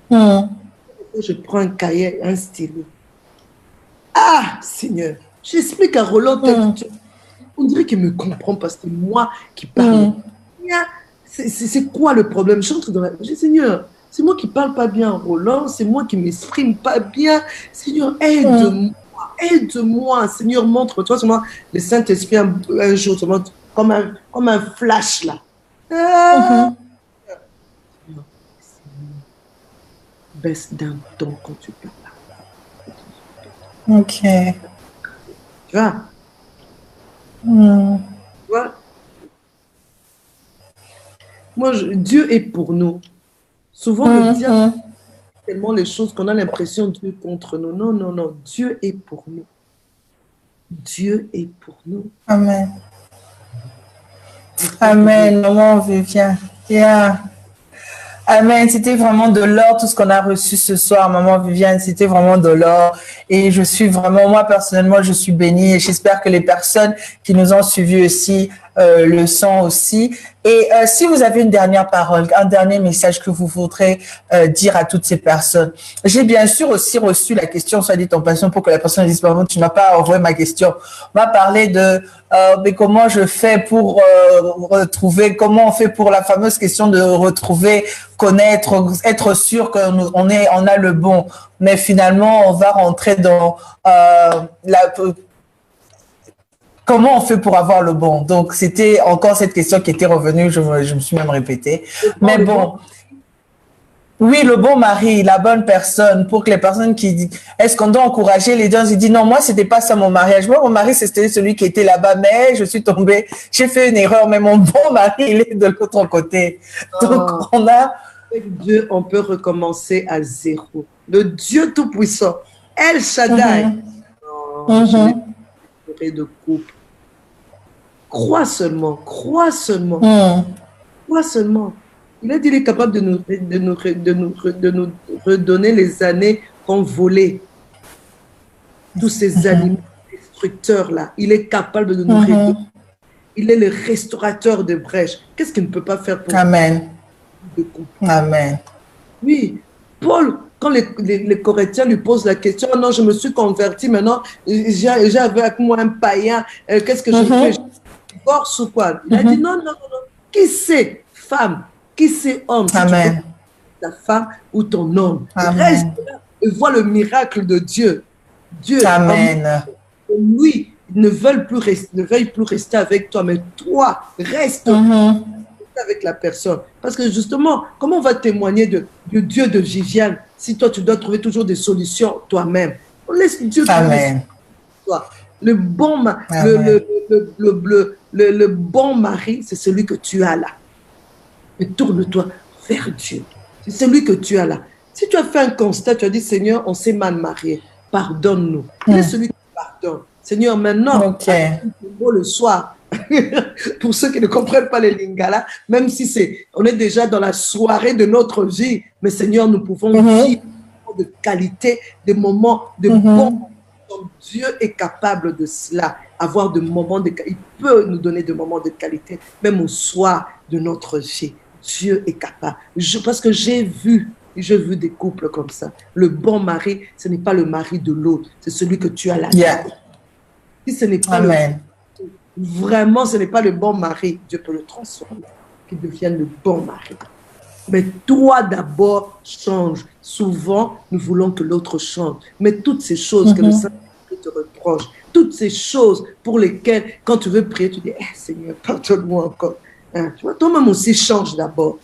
Je prends un cahier, un stylo. Ah, Seigneur, j'explique à Roland, on dirait qu'il me comprend parce que moi qui parle. C'est quoi le problème? J'entre dans la... Je dis, Seigneur, c'est moi qui parle pas bien, Roland, c'est moi qui m'exprime pas bien. Seigneur, aide-moi. Aide-moi, Seigneur, montre-toi. Le Saint-Esprit, un jour, comme un flash, là. Baisse d'un ton quand tu parles.
OK.
Tu vois? Tu vois? Moi, Dieu est pour nous. Souvent, le diable tellement les choses qu'on a l'impression Dieu est contre nous. Non, non, non. Dieu est pour nous. Dieu est pour nous.
Amen. Amen, maman Viviane. Yeah. Amen. C'était vraiment de l'or, tout ce qu'on a reçu ce soir, maman Viviane. C'était vraiment de l'or. Et je suis vraiment, moi personnellement, je suis bénie. Et j'espère que les personnes qui nous ont suivis aussi le sont aussi. Et si vous avez une dernière parole, un dernier message que vous voudrez dire à toutes ces personnes. J'ai bien sûr aussi reçu la question, soit dit en passant, pour que la personne dise, pardon, tu n'as pas envoyé ma question. On va parler de mais comment je fais pour retrouver, comment on fait pour la fameuse question de retrouver, connaître, être sûr qu'on a le bon. Mais finalement, on va rentrer dans comment on fait pour avoir le bon? Donc, c'était encore cette question qui était revenue, je me suis même répétée. Mais bon, oui, le bon mari, la bonne personne, pour que les personnes qui disent, est-ce qu'on doit encourager les gens? Ils disent, non, moi, c'était pas ça mon mariage. Moi, mon mari, c'était celui qui était là-bas, mais je suis tombée, j'ai fait une erreur, mais mon bon mari, il est de l'autre côté. Donc,
avec Dieu, on peut recommencer à zéro. Le Dieu Tout-Puissant, El Shaddai. De couple. Crois seulement, crois seulement, crois seulement. Il a dit qu'il est capable de nous redonner les années qu'on volait. Tous ces animaux destructeurs-là, il est capable de nous redonner. Il est le restaurateur de brèches. Qu'est-ce qu'il ne peut pas faire pour
Amen. Amen.
Oui, Paul, quand les Corinthiens lui posent la question, non, je me suis converti, maintenant, j'ai avec moi un païen, qu'est-ce que je fais? Je divorce ou quoi? Il a dit non, non, non, non. Qui c'est femme? Qui c'est homme?
Amen.
Ta femme ou ton homme.
Amen.
Reste là et vois le miracle de Dieu. Dieu,
Amen.
Lui, ne veuille plus rester avec toi, mais toi, reste avec la personne. Parce que justement, comment on va témoigner de Dieu de Viviane si toi, tu dois trouver toujours des solutions toi-même? On laisse Dieu
Amen.
Toi. Le bon mari, c'est celui que tu as là. Mais tourne-toi vers Dieu. C'est celui que tu as là. Si tu as fait un constat, tu as dit, Seigneur, on s'est mal marié. Pardonne-nous. Il est celui qui pardonne. Seigneur, maintenant, le soir, pour ceux qui ne comprennent pas les Lingala, même si on est déjà dans la soirée de notre vie, mais Seigneur, nous pouvons vivre de qualité, des moments de bon. Dieu est capable de cela, avoir des moments de qualité. Il peut nous donner des moments de qualité, même au soir de notre vie. Dieu est capable. Parce que j'ai vu des couples comme ça. Le bon mari, ce n'est pas le mari de l'autre, c'est celui que tu as là. Si ce n'est pas vraiment, ce n'est pas le bon mari, Dieu peut le transformer, qu'il devienne le bon mari. Mais toi d'abord, change. Souvent, nous voulons que l'autre change. Mais toutes ces choses que le Saint-Esprit te reproche, toutes ces choses pour lesquelles, quand tu veux prier, tu dis, Seigneur, pardonne-moi encore. Hein, tu vois, toi-même aussi, change d'abord.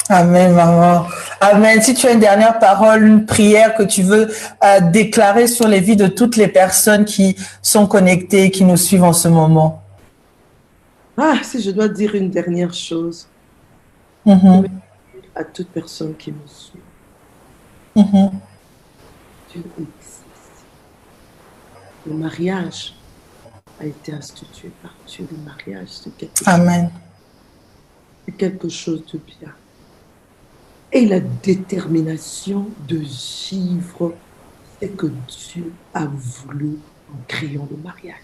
Amen, maman. Amen. Si tu as une dernière parole, une prière que tu veux déclarer sur les vies de toutes les personnes qui sont connectées, qui nous suivent en ce moment.
Si je dois dire une dernière chose, à toute personne qui me suit, Dieu existe. Le mariage a été institué par Dieu. Le mariage, c'est quelque chose de bien. Et la détermination de vivre ce que Dieu a voulu en créant le mariage.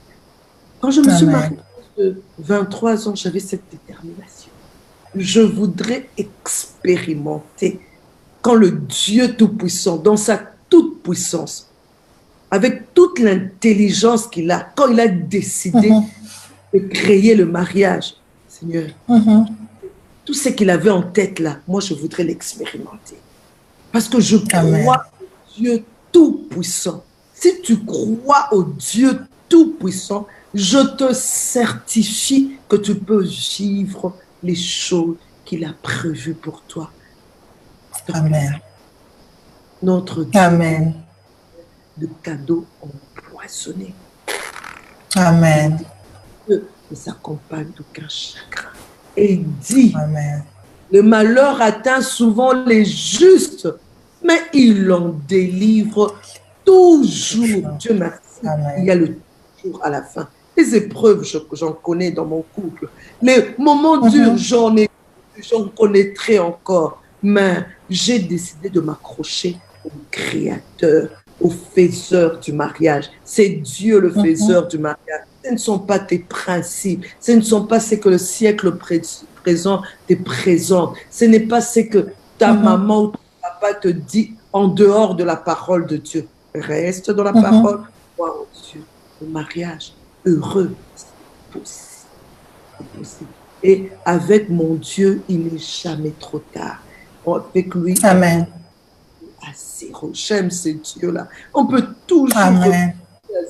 Quand je me suis mariée de 23 ans, j'avais cette détermination. Je voudrais expérimenter quand le Dieu Tout-Puissant, dans sa toute-puissance, avec toute l'intelligence qu'il a, quand il a décidé de créer le mariage, Seigneur, tout ce qu'il avait en tête là, moi je voudrais l'expérimenter. Parce que je crois au Dieu Tout-Puissant. Si tu crois au Dieu Tout-Puissant, je te certifie que tu peux vivre les choses qu'il a prévues pour toi.
Amen.
Notre Dieu,
Amen.
de cadeaux empoisonnés.
Amen.
Dieu ne s'accompagne d'aucun chagrin. Et il dit,
Amen.
Le malheur atteint souvent les justes, mais il en délivre toujours. Dieu merci.
Amen.
Il y a le jour à la fin. Les épreuves, j'en connais dans mon couple. Les moments durs, j'en connaîtrai encore. Mais j'ai décidé de m'accrocher au Créateur, au faiseur du mariage. C'est Dieu le faiseur du mariage. Ce ne sont pas tes principes. Ce ne sont pas ce que le siècle présent te présente. Ce n'est pas ce que ta maman ou ton papa te dit en dehors de la parole de Dieu. Reste dans la parole. Crois en Dieu. Le mariage heureux, c'est possible. Et avec mon Dieu, il n'est jamais trop tard. Avec lui,
Amen.
À zéro. J'aime ces dieux-là. On peut toujours à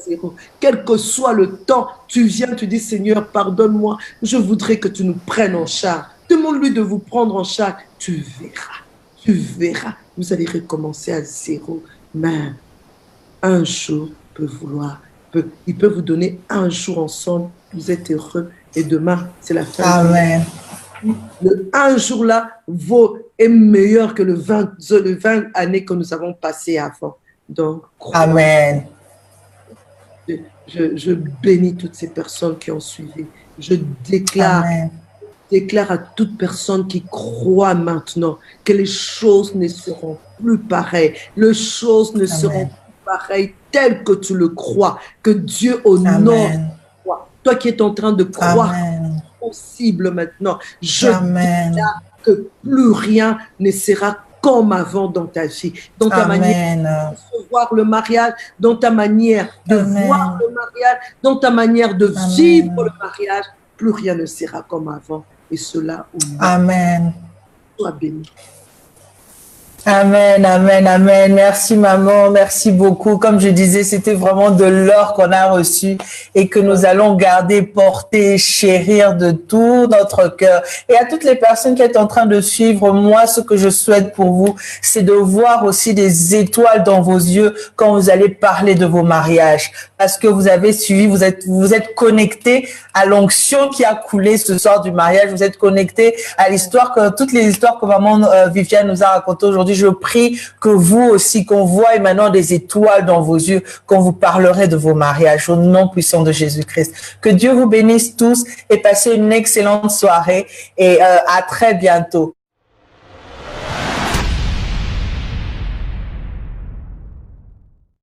zéro. Quel que soit le temps, tu viens, tu dis, Seigneur, pardonne-moi, je voudrais que tu nous prennes en charge. Demande-lui de vous prendre en charge. Tu verras. Vous allez recommencer à zéro. Mais un jour il peut vous donner un jour ensemble, vous êtes heureux, et demain, c'est la fin.
Amen.
Le un jour là est meilleur que le 20 années que nous avons passées avant. Donc,
Amen.
Je bénis toutes ces personnes qui ont suivi. Je déclare à toute personne qui croit maintenant que les choses ne seront plus pareilles. Les choses ne seront plus pareilles telles que tu le crois. Que Dieu honore toi. Toi qui es en train de croire possible maintenant. Je déclare que plus rien ne sera comme avant dans ta vie, dans ta manière de voir le mariage, dans ta manière de voir le mariage, dans ta manière de vivre le mariage. Plus rien ne sera comme avant. Et cela au nom.
Amen.
Sois béni.
Amen, amen, amen. Merci maman, merci beaucoup. Comme je disais, c'était vraiment de l'or qu'on a reçu et que nous allons garder, porter, chérir de tout notre cœur. Et à toutes les personnes qui sont en train de suivre, moi, ce que je souhaite pour vous, c'est de voir aussi des étoiles dans vos yeux quand vous allez parler de vos mariages. Parce que vous avez suivi, vous êtes connectés à l'onction qui a coulé ce soir du mariage. Vous êtes connectés à l'histoire toutes les histoires que maman Viviane nous a racontées aujourd'hui. je prie que vous aussi, qu'on voie maintenant des étoiles dans vos yeux, quand vous parlerez de vos mariages, au nom puissant de Jésus-Christ. Que Dieu vous bénisse tous et passez une excellente soirée et à très bientôt.